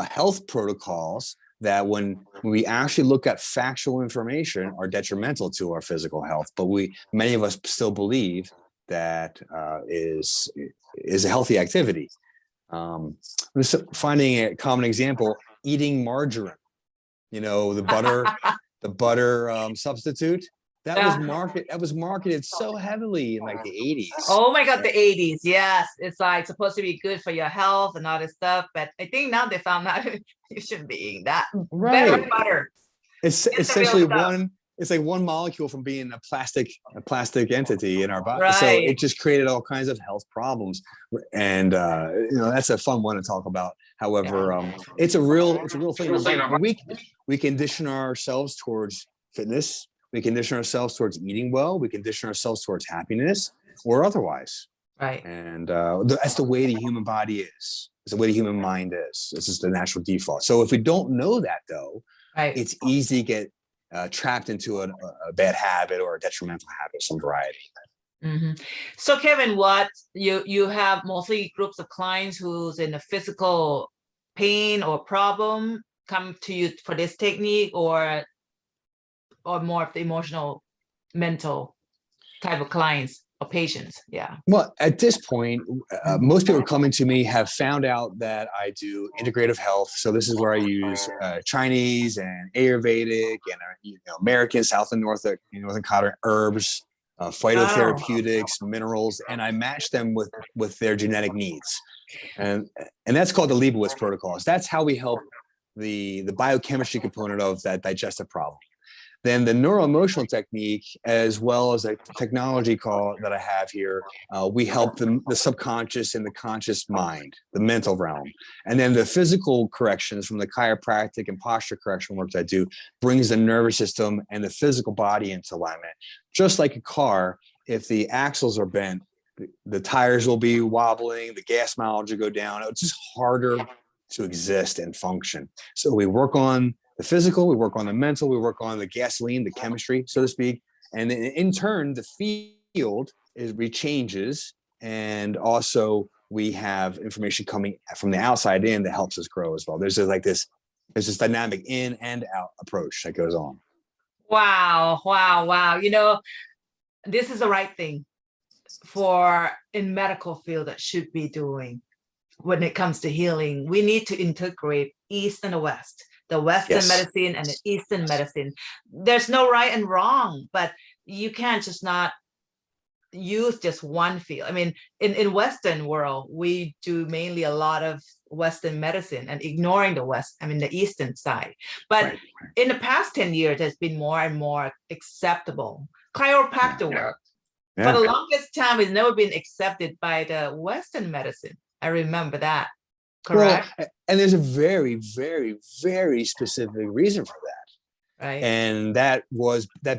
health protocols that when we actually look at factual information are detrimental to our physical health. But many of us still believe that is a healthy activity. Finding a common example, eating margarine, the butter substitute. That was marketed so heavily in like the 80s. Oh my God, the 80s. Yes. It's like supposed to be good for your health and all this stuff. But I think now they found out you shouldn't be eating that. Right. Better butter. It's essentially it's like one molecule from being a plastic entity in our body. Right. So it just created all kinds of health problems. And that's a fun one to talk about. However, it's a real thing. We condition ourselves towards fitness. We condition ourselves towards eating well. We condition ourselves towards happiness or otherwise. Right. And that's the way the human body is. It's the way the human mind is. This is the natural default. So if we don't know that, though, it's easy to get trapped into a bad habit or a detrimental habit of some variety. Mm-hmm. So Kevin, what you have mostly groups of clients who's in a physical pain or problem come to you for this technique, or more of the emotional, mental type of clients or patients? Yeah. Well, at this point, most people coming to me have found out that I do integrative health. So this is where I use Chinese and Ayurvedic and American, South and Northern Cotton herbs, phytotherapeutics, minerals, and I match them with their genetic needs. And that's called the Leibowitz protocols. That's how we help the biochemistry component of that digestive problem. Then the Neuro Emotional technique, as well as a technology that I have here, we help the subconscious and the conscious mind, the mental realm. And then the physical corrections from the chiropractic and posture correction work that I do brings the nervous system and the physical body into alignment. Just like a car, if the axles are bent, the tires will be wobbling, the gas mileage will go down. It's just harder to exist and function. So we work on the physical, we work on the mental, we work on the gasoline, the chemistry, so to speak. And in turn, the field rechanges. And also we have information coming from the outside in that helps us grow as well. There's this dynamic in and out approach that goes on. Wow. This is the right thing in medical field that should be doing when it comes to healing. We need to integrate East and the West. The Western medicine and the Eastern medicine. There's no right and wrong, but you can't just not use just one field. I mean, in Western world, we do mainly a lot of Western medicine and ignoring the Eastern side. But in the past 10 years, there's been more and more acceptable chiropractic work. For the longest time, it's never been accepted by the Western medicine. I remember that. Correct. Well, and there's a very, very, very specific reason for that. Right. And that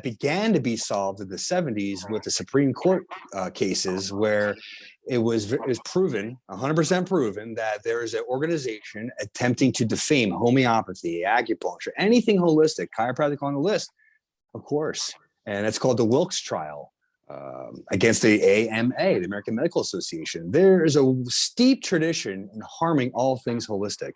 began to be solved in the 70s with the Supreme Court cases where it was proven, 100% proven, that there is an organization attempting to defame homeopathy, acupuncture, anything holistic, chiropractic on the list, of course. And it's called the Wilkes trial against the AMA, the American Medical Association. There is a steep tradition in harming all things holistic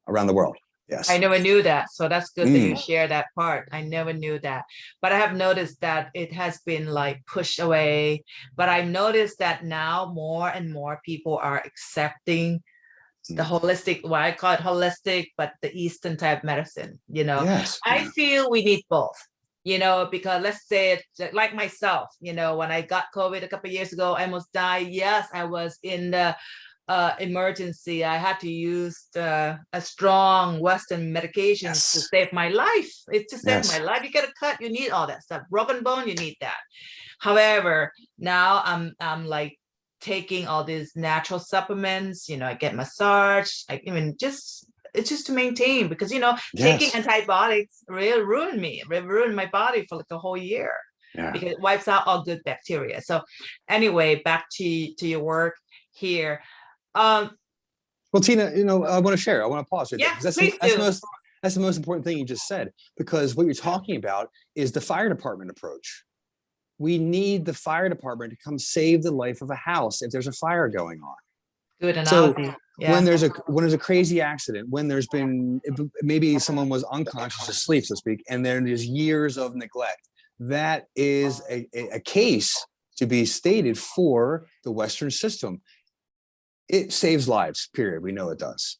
around the world. Yes. I never knew that. So that's good that you share that part. I never knew that. But I have noticed that it has been like pushed away. But I've noticed that now more and more people are accepting the holistic, what I call it holistic, but the Eastern type medicine, you know. Yes. I feel we need both, you know, because let's say it like myself, you know, when I got COVID a couple of years ago, I almost died. Yes, I was in the emergency. I had to use a strong Western medication to save my life. It's to save my life. You get a cut, you need all that stuff. Broken bone, you need that. However, now I'm like taking all these natural supplements. You know, I get massage. I mean, it's just to maintain, because you know, taking antibiotics really ruined me. It ruined my body for like a whole year because it wipes out all good bacteria. So, anyway, back to your work here. Well, Tina, you know, I want to share. I want to pause right there, because that's the most important thing you just said, because what you're talking about is the fire department approach. We need the fire department to come save the life of a house if there's a fire going on. Good analogy. So when there's a crazy accident, when there's been, maybe someone was unconscious asleep, so to speak, and there's years of neglect, that is a case to be stated for the Western system. It saves lives, period. We know it does.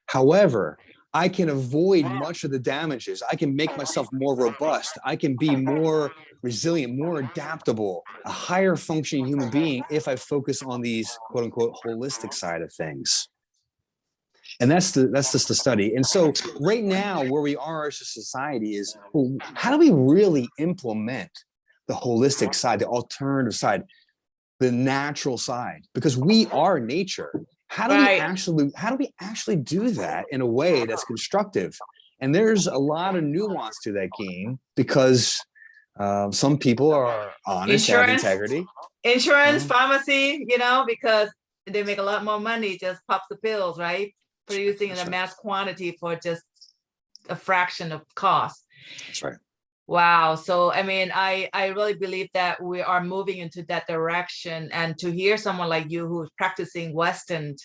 However, I can avoid much of the damages. I can make myself more robust. I can be more resilient, more adaptable, a higher functioning human being if I focus on these quote unquote holistic side of things. And that's just the study. And so right now, where we are as a society is, well, how do we really implement the holistic side, the alternative side, the natural side? Because we are nature. How do we actually do that in a way that's constructive? And there's a lot of nuance to that game, because some people are honest, have integrity. Insurance, pharmacy, you know, because they make a lot more money, just pops the pills, right? Producing in a mass quantity for just a fraction of cost. That's right. Wow. So, I mean, I really believe that we are moving into that direction. And to hear someone like you who's practicing Western,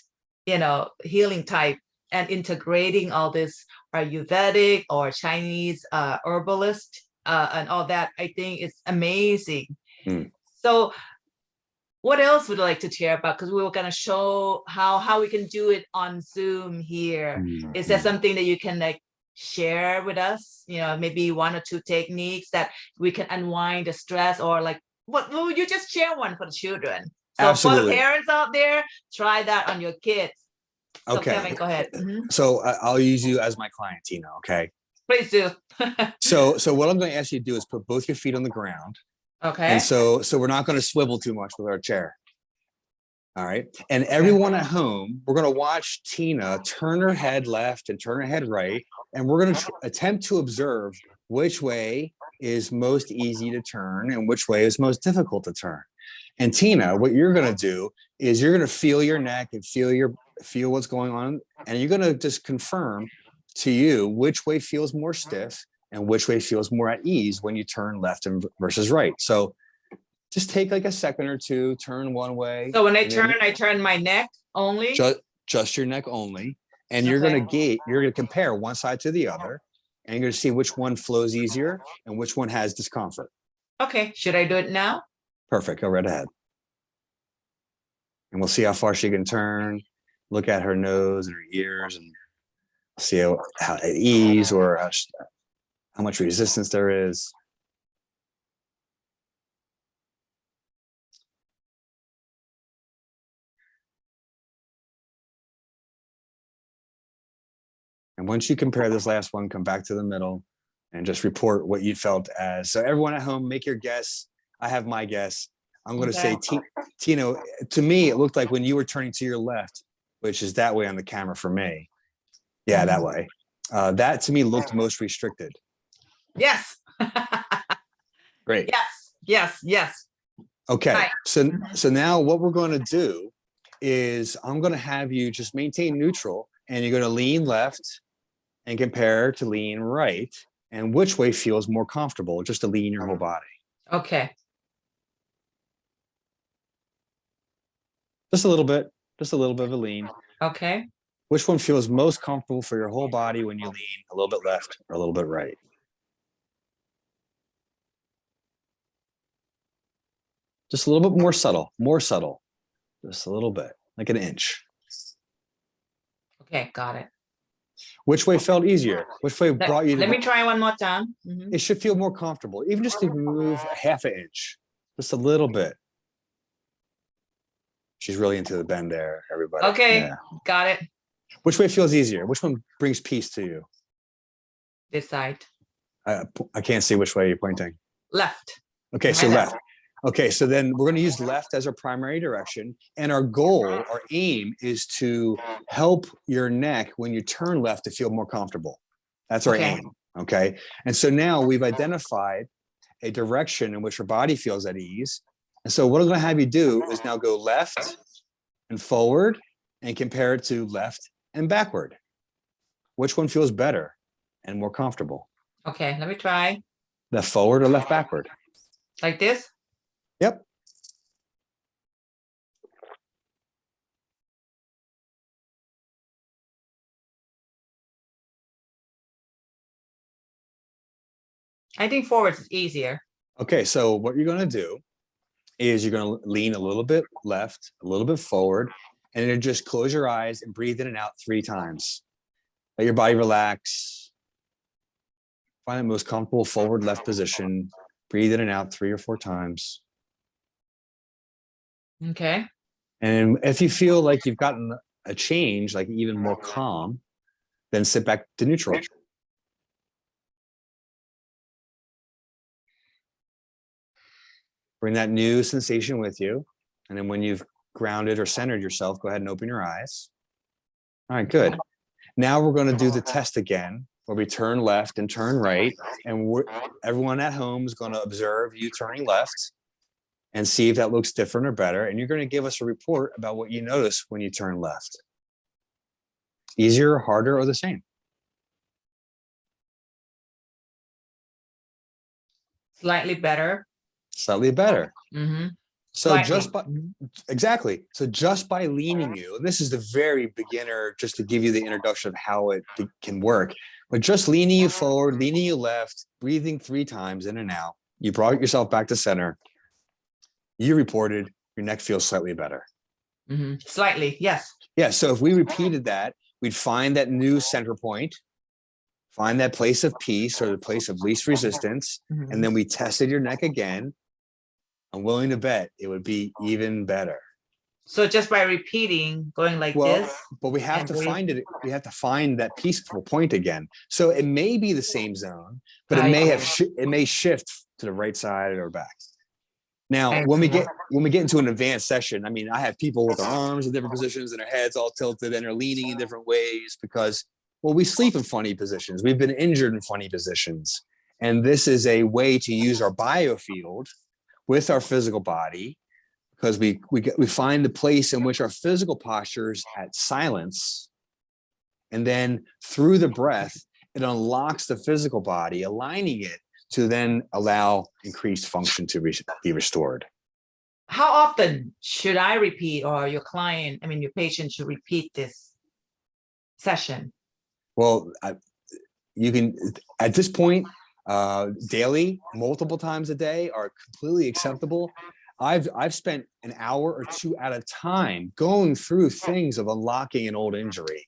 you know, healing type and integrating all this Ayurvedic or Chinese herbalist and all that, I think is amazing. So what else would you like to share about? Because we were going to show how we can do it on Zoom here. Is there something that you can like share with us, you know, maybe 1 or 2 techniques that we can unwind the stress, or like what would you just share one for the children? So absolutely. For the parents out there, try that on your kids. So okay, Kevin, go ahead. So I'll use you as my client, Tina. Okay, please do. so what I'm going to ask you to do is put both your feet on the ground. Okay. And so we're not going to swivel too much with our chair. All right. And everyone at home, we're going to watch Tina turn her head left and turn her head right. And we're going to attempt to observe which way is most easy to turn and which way is most difficult to turn. And Tina, what you're going to do is you're going to feel your neck and feel what's going on. And you're going to just confirm to you which way feels more stiff and which way feels more at ease when you turn left and versus right. So just take like a second or two, turn one way. So when I turn my neck only? Just your neck only. And you're going to compare one side to the other, and you're going to see which one flows easier and which one has discomfort. Okay. Should I do it now? Perfect. Go right ahead. And we'll see how far she can turn, look at her nose and her ears, and see how at ease or how much resistance there is. And once you compare this last one, come back to the middle and just report what you felt as. So everyone at home, make your guess. I have my guess. I'm going to say, Tina, to me, it looked like when you were turning to your left, which is that way on the camera for me. Yeah, that way. That to me looked most restricted. Yes. Great. Yes. Okay. Hi. So now what we're going to do is I'm going to have you just maintain neutral, and you're going to lean left and compare to lean right, and which way feels more comfortable, just to lean your whole body. Okay. Just a little bit of a lean. Okay. Which one feels most comfortable for your whole body when you lean a little bit left or a little bit right? Just a little bit more subtle, just a little bit, like an inch. Okay, got it. Which way felt easier? Which way brought you to? Let me try one more time. It should feel more comfortable, even just to move a half an inch, just a little bit. She's really into the bend there, everybody. Okay, yeah. Got it. Which way feels easier? Which one brings peace to you? This side. I can't see which way you're pointing. Left. Okay, so left. Okay, so then we're going to use left as our primary direction. And our goal, our aim is to help your neck when you turn left to feel more comfortable. That's our aim. Okay. And so now we've identified a direction in which your body feels at ease. And so what I'm going to have you do is now go left and forward and compare it to left and backward. Which one feels better and more comfortable? Okay, let me try. Left forward or left backward? Like this? Yep. I think forward is easier. Okay, so what you're going to do is you're going to lean a little bit left, a little bit forward, and then just close your eyes and breathe in and out 3 times. Let your body relax. Find the most comfortable forward left position. Breathe in and out 3 or 4 times. Okay. And if you feel like you've gotten a change, like even more calm, then sit back to neutral. Bring that new sensation with you. And then when you've grounded or centered yourself, go ahead and open your eyes. All right, good. Now we're going to do the test again, where we turn left and turn right. And everyone at home is going to observe you turning left and see if that looks different or better. And you're going to give us a report about what you notice when you turn left. Easier, harder, or the same? Slightly better. Slightly better. So Slightly. just by exactly. So just by leaning you, and this is the very beginner, just to give you the introduction of how it can work, but just leaning you forward, leaning you left, breathing 3 times in and out, you brought yourself back to center. You reported your neck feels slightly better. Slightly, yes. Yeah. So if we repeated that, we'd find that new center point, find that place of peace or the place of least resistance, and then we tested your neck again. I'm willing to bet it would be even better. So just by repeating, going like this. But we have to find it. We have to find that peaceful point again. So it may be the same zone, but it may shift to the right side or back. Now, when we get into an advanced session, I mean, I have people with their arms in different positions and their heads all tilted and they're leaning in different ways because, well, we sleep in funny positions. We've been injured in funny positions. And this is a way to use our biofield with our physical body, because we find the place in which our physical postures at silence, and then through the breath, it unlocks the physical body, aligning it to then allow increased function to be restored. How often should I repeat, or your patient should repeat this session? Well, you can, at this point, daily, multiple times a day are completely acceptable. I've spent an hour or 2 at a time going through things of unlocking an old injury,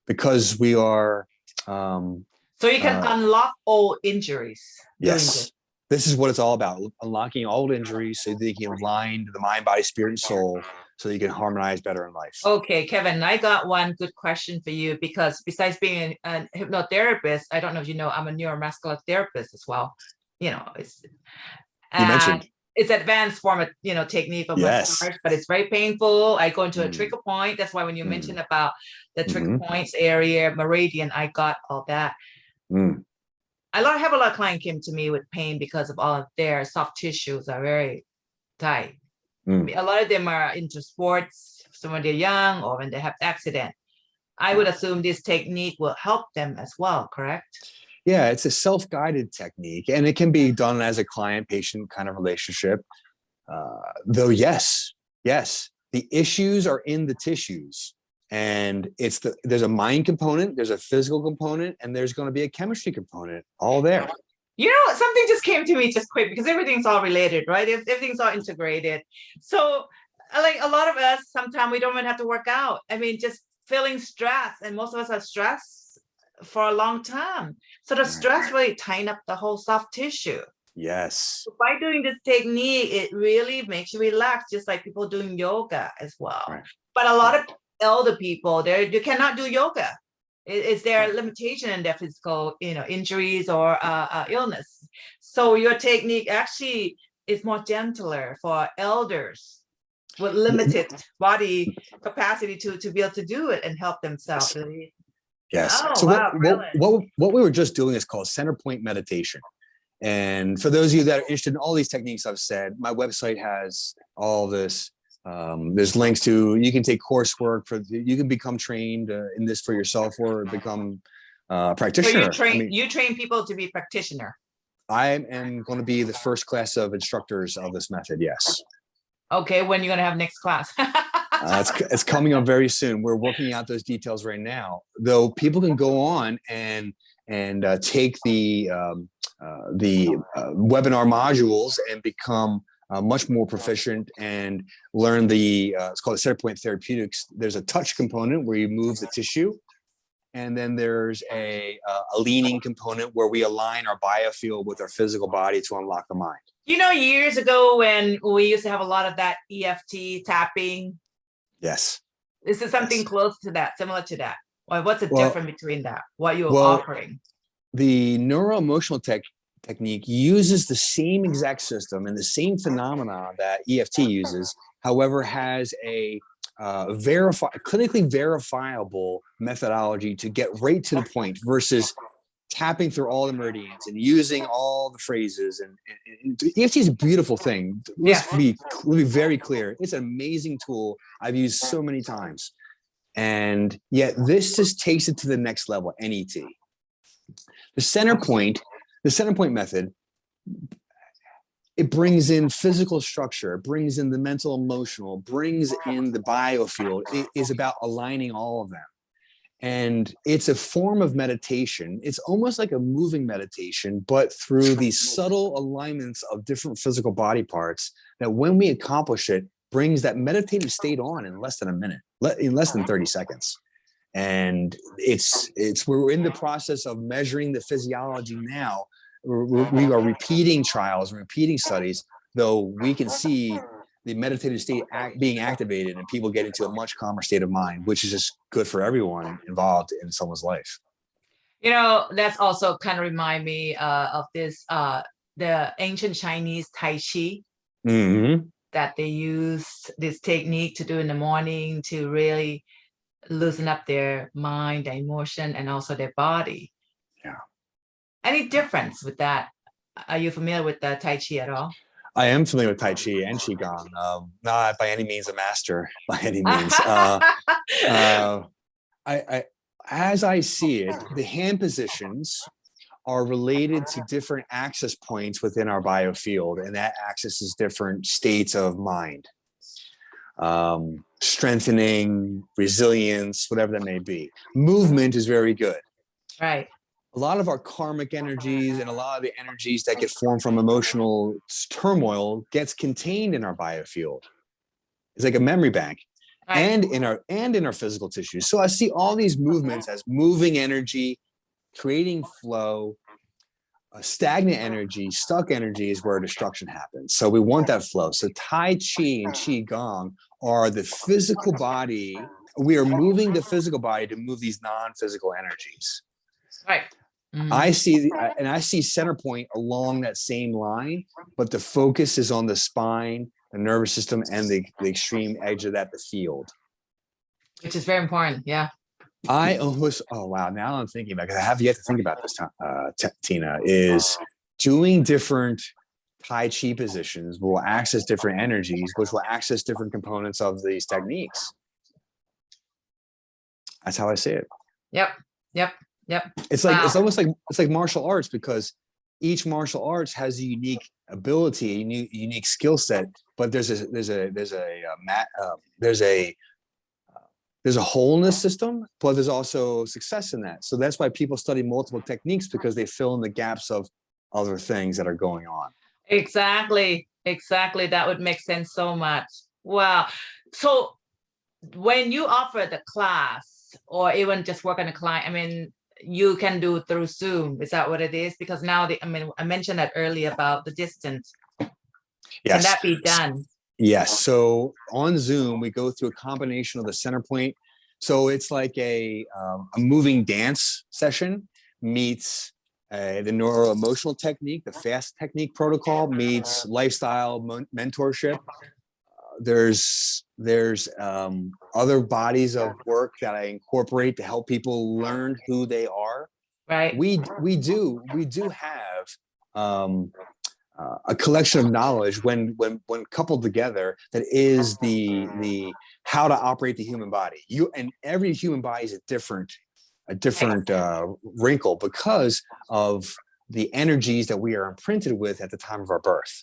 because we are. So you can unlock old injuries. Yes, this is what it's all about: unlocking old injuries so that you can align the mind, body, spirit, and soul, so you can harmonize better in life. Okay, Kevin, I got one good question for you, because besides being a hypnotherapist, I don't know if you know, I'm a neuromuscular therapist as well. You mentioned it's advanced form of technique of massage, but it's very painful. I go into a trigger point. That's why when you mentioned about the trigger points area, meridian, I got all that. I have a lot of clients came to me with pain because of all of their soft tissues are very type. A lot of them are into sports, so when they're young or when they have accident. I would assume this technique will help them as well, correct? Yeah, it's a self-guided technique, and it can be done as a client-patient kind of relationship. Though, yes, the issues are in the tissues, and there's a mind component, there's a physical component, and there's going to be a chemistry component all there. You know, something just came to me just quick because everything's all related, right? Everything's all integrated. So, like a lot of us, sometimes we don't even have to work out. I mean, just feeling stress, and most of us are stressed for a long time. So the stress really tighten up the whole soft tissue. Yes. So by doing this technique, it really makes you relax, just like people doing yoga as well. Right. But a lot of elder people, you cannot do yoga. Is there a limitation in their physical, injuries or illness? So your technique actually is more gentler for elders with limited body capacity to be able to do it and help themselves. Yes. Oh, so wow, what we were just doing is called center point meditation. And for those of you that are interested in all these techniques I've said, my website has all this. There's links to, you can take coursework you can become trained in this for yourself or become a practitioner. So you train people to be practitioner. I am going to be the first class of instructors of this method. Yes. Okay. When are you going to have next class? It's coming up very soon. We're working out those details right now, though. People can go on and take the webinar modules and become much more proficient and learn it's called the center point therapeutics. There's a touch component where you move the tissue, and then there's a leaning component where we align our biofield with our physical body to unlock the mind. Years ago when we used to have a lot of that Eft tapping. Yes. This is something close to that, similar to that. Well, what's the difference between that? What you're offering? The Neuro Emotional technique uses the same exact system and the same phenomena that EFT uses, however, has a clinically verifiable methodology to get right to the point versus tapping through all the meridians and using all the phrases. And EFT is a beautiful thing. Let's be very clear. It's an amazing tool I've used so many times. And yet this just takes it to the next level, NET. The center point method, it brings in physical structure, it brings in the mental, emotional, brings in the biofield. It is about aligning all of them. And it's a form of meditation. It's almost like a moving meditation, but through these subtle alignments of different physical body parts that when we accomplish it, brings that meditative state on in less than a minute, in less than 30 seconds. And we're in the process of measuring the physiology now. We are repeating trials, repeating studies, though we can see the meditative state being activated and people get into a much calmer state of mind, which is just good for everyone involved in someone's life. That's also kind of remind me of this, the ancient Chinese Tai Chi, that they use this technique to do in the morning to really loosen up their mind, their emotion, and also their body. Yeah. Any difference with that? Are you familiar with the Tai Chi at all? I am familiar with Tai Chi and Qigong. Not by any means a master, by any means. As I see it, the hand positions are related to different access points within our biofield, and that accesses different states of mind. Strengthening, resilience, whatever that may be. Movement is very good. Right. A lot of our karmic energies and a lot of the energies that get formed from emotional turmoil gets contained in our biofield. It's like a memory bank, right. and in our physical tissues. So I see all these movements as moving energy, creating flow. Stagnant energy, stuck energy is where destruction happens. So we want that flow. So Tai Chi and Qigong are the physical body. We are moving the physical body to move these non-physical energies. Right. I see center point along that same line, but the focus is on the spine, the nervous system, and the extreme edge of that, the field. Which is very important. Yeah. Now I'm thinking about, because I have yet to think about this, Tina, is doing different Tai Chi positions, will access different energies, which will access different components of these techniques. That's how I see it. Yep. Yep. Yep. It's like, it's almost like, it's like martial arts, because each martial arts has a unique ability, a unique skill set, but there's a wholeness system, but there's also success in that. So that's why people study multiple techniques, because they fill in the gaps of other things that are going on. Exactly. Exactly. That would make sense so much. Wow. So when you offer the class, or even just work on a client, I mean, you can do through Zoom. Is that what it is? Because now, I mentioned that earlier about the distance. Yes. Can that be done? Yes. So on Zoom, we go through a combination of the center point. So it's like a moving dance session meets the Neuro Emotional technique, the FAST technique protocol meets lifestyle mentorship. There's other bodies of work that I incorporate to help people learn who they are. Right. We do have a collection of knowledge when coupled together, that is the how to operate the human body. And every human body is a different wrinkle, because of the energies that we are imprinted with at the time of our birth,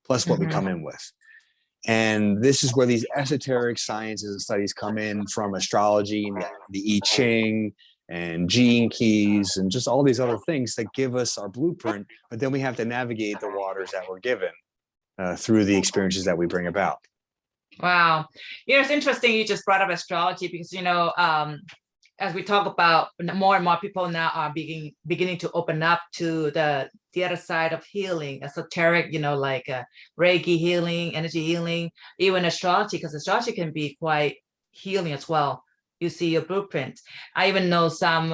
plus what we come in with. And this is where these esoteric sciences and studies come in, from astrology and the I Ching and gene keys and just all these other things that give us our blueprint. But then we have to navigate the waters that we're given through the experiences that we bring about. Wow. It's interesting you just brought up astrology, because, as we talk about, more and more people now are beginning to open up to the other side of healing, esoteric, like Reiki healing, energy healing, even astrology, because astrology can be quite healing as well. You see your blueprint. I even know some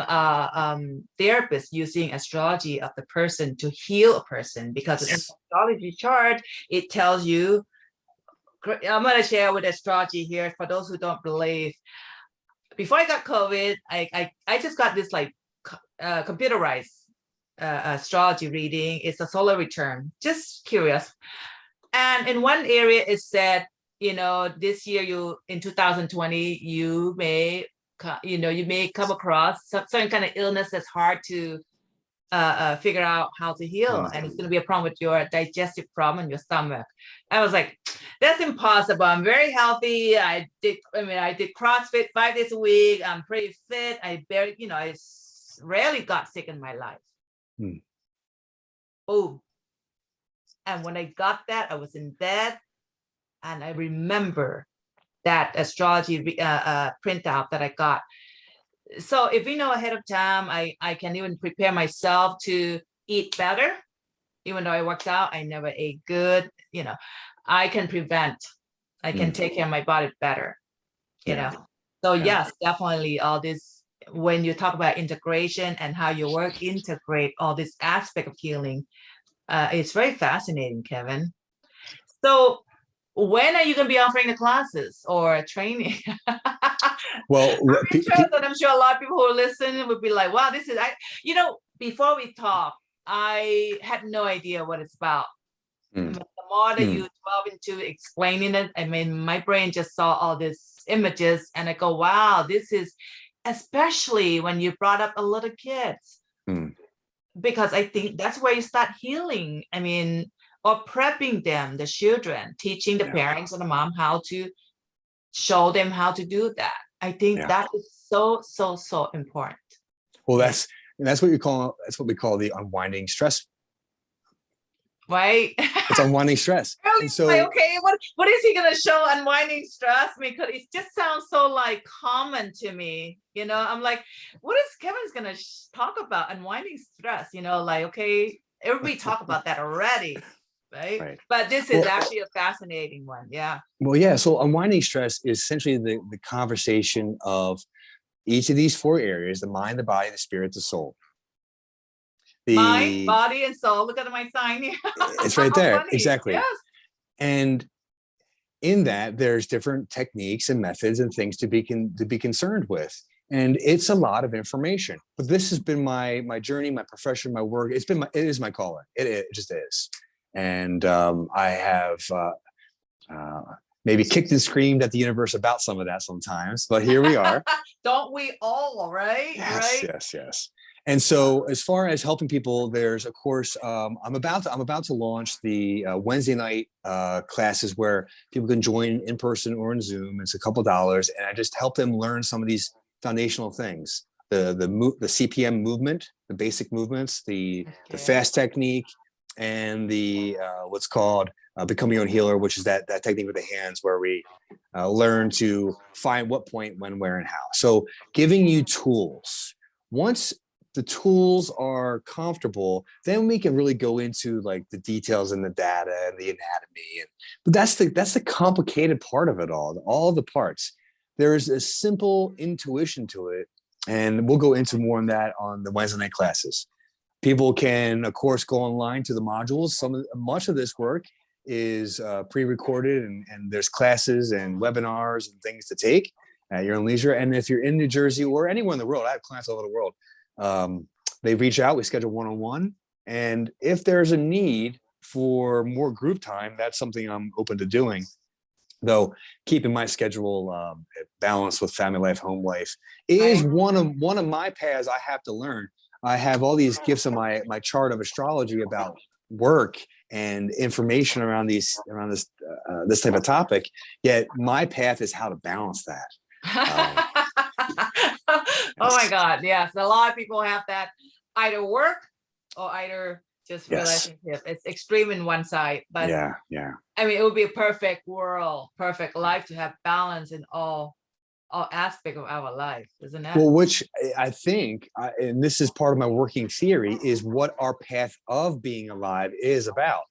therapists using astrology of the person to heal a person, because in the astrology chart, it tells you. I'm going to share with astrology here for those who don't believe. Before I got COVID, I just got this like computerized astrology reading. It's a solar return. Just curious. And in one area it said, this year in 2020, you may come across some kind of illness that's hard to figure out how to heal, and it's going to be a problem with your digestive problem in your stomach. I was like, that's impossible. I'm very healthy. I did CrossFit 5 days a week. I'm pretty fit. I rarely got sick in my life. Oh, and when I got that, I was in bed, and I remember that astrology printout that I got. So if we know ahead of time, I can even prepare myself to eat better. Even though I worked out, I never ate good. I can prevent. I can take care of my body better. So yes, definitely all this. When you talk about integration and how your work integrate all this aspect of healing, it's very fascinating, Kevin. So when are you going to be offering the classes or training? Well, I'm sure a lot of people who are listening would be like, wow, this is, before we talk, I had no idea what it's about. The more that you delve into explaining it, my brain just saw all these images, and I go, wow, this is, especially when you brought up a little kids, because I think that's where you start healing. Or prepping them, the children, teaching the parents and the mom how to show them how to do that. I think that is so, so, so important. Well, that's what we call the unwinding stress. Right? It's unwinding stress. Really? And so, like, okay, what is he gonna show unwinding stress? Because it just sounds so like common to me. I'm like, what is Kevin's gonna talk about unwinding stress? Like, okay, everybody talk about that already. Right. But this is actually a fascinating one. Yeah. Well, yeah. So unwinding stress is essentially the conversation of each of these 4 areas: the mind, the body, the spirit, the soul. Mind, body, and soul. Look at my sign here. It's right there. Exactly. Yes. And in that, there's different techniques and methods and things to be concerned with. And it's a lot of information. But this has been my journey, my profession, my work. It is my calling. It just is. And I have maybe kicked and screamed at the universe about some of that sometimes, but here we are. Don't we all, right? Yes, Right? yes. And so, as far as helping people, there's a course I'm about to launch the Wednesday night classes where people can join in person or in Zoom. It's a couple dollars, and I just help them learn some of these foundational things: the CPM movement, the basic movements, the fast technique, and the what's called Become Your Own Healer, which is that technique with the hands, where we learn to find what point, when, where, and how. So, giving you tools. Once the tools are comfortable, then we can really go into like the details and the data and the anatomy. But that's the complicated part of it all the parts. There is a simple intuition to it. And we'll go into more on that on the Wednesday night classes. People can, of course, go online to the modules. Much of this work is pre-recorded, and there's classes and webinars and things to take at your own leisure. And if you're in New Jersey or anywhere in the world, I have clients all over the world. They reach out, we schedule one-on-one. And if there's a need for more group time, that's something I'm open to doing. Though keeping my schedule balanced with family life, home life is one of my paths I have to learn. I have all these gifts on my chart of astrology about work and information around this type of topic. Yet my path is how to balance that. Oh my God, yes. A lot of people have that either work or either just relationship. It's extreme in one side, but yeah. I mean, it would be a perfect world, perfect life to have balance in all aspects of our life, isn't it? Well, which I think, and this is part of my working theory, is what our path of being alive is about,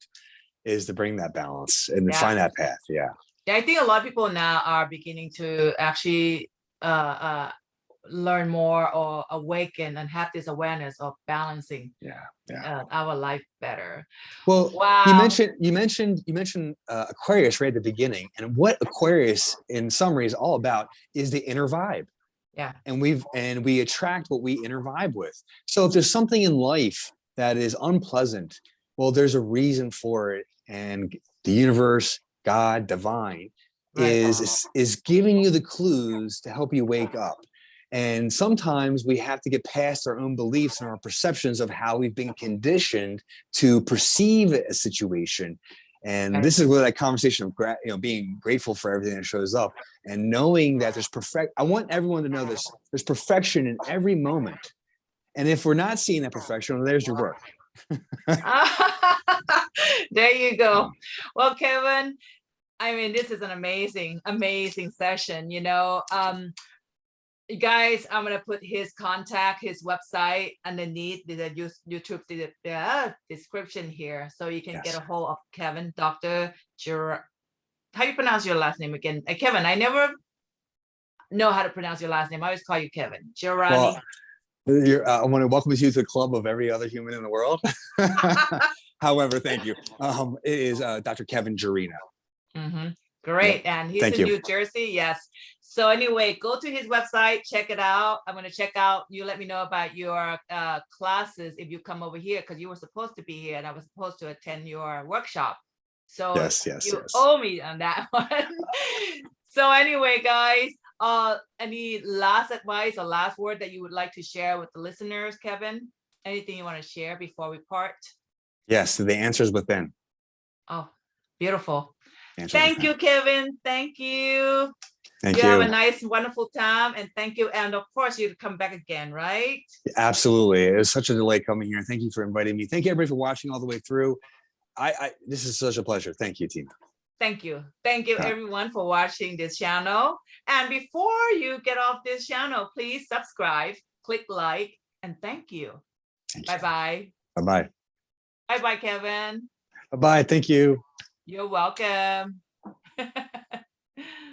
is to bring that balance and to find that path. Yeah, I think a lot of people now are beginning to actually learn more or awaken and have this awareness of balancing our life better. Well, you mentioned Aquarius right at the beginning, and what Aquarius in summary is all about is the inner vibe. Yeah. And we attract what we inner vibe with. So if there's something in life that is unpleasant, well, there's a reason for it, and the universe, God, divine is giving you the clues to help you wake up. And sometimes we have to get past our own beliefs and our perceptions of how we've been conditioned to perceive a situation. And this is where that conversation of being grateful for everything that shows up and knowing that I want everyone to know there's perfection in every moment. And if we're not seeing that perfection, well, there's your work. There you go. Well, Kevin, I mean, this is an amazing session, guys. I'm going to put his contact, his website underneath the YouTube description here, so you can get a hold of Kevin, Dr. How you pronounce your last name again? Kevin, I never know how to pronounce your last name. I always call you Kevin. Gyurina. Well, I want to welcome you to the club of every other human in the world. However, thank you. It is Dr. Kevin Gyurina. Great. And he's in New Jersey. Yes. So anyway, go to his website, check it out. I'm going to check out. You let me know about your classes if you come over here, because you were supposed to be here and I was supposed to attend your workshop. So you owe me on that one. So anyway, guys, any last advice or last word that you would like to share with the listeners, Kevin? Anything you want to share before we part? Yes, the answer is within. Oh, beautiful. Thank you, Kevin. Thank you. Thank you. Have a nice, wonderful time. And thank you. And of course, you'd come back again, right? Absolutely. It was such a delight coming here. Thank you for inviting me. Thank you, everybody, for watching all the way through. This is such a pleasure. Thank you, Tina. Thank you. Thank you, everyone, for watching this channel. And before you get off this channel, please subscribe, click like, and thank you. Bye-bye. Bye-bye. Bye-bye, Kevin. Bye-bye. Thank you. You're welcome.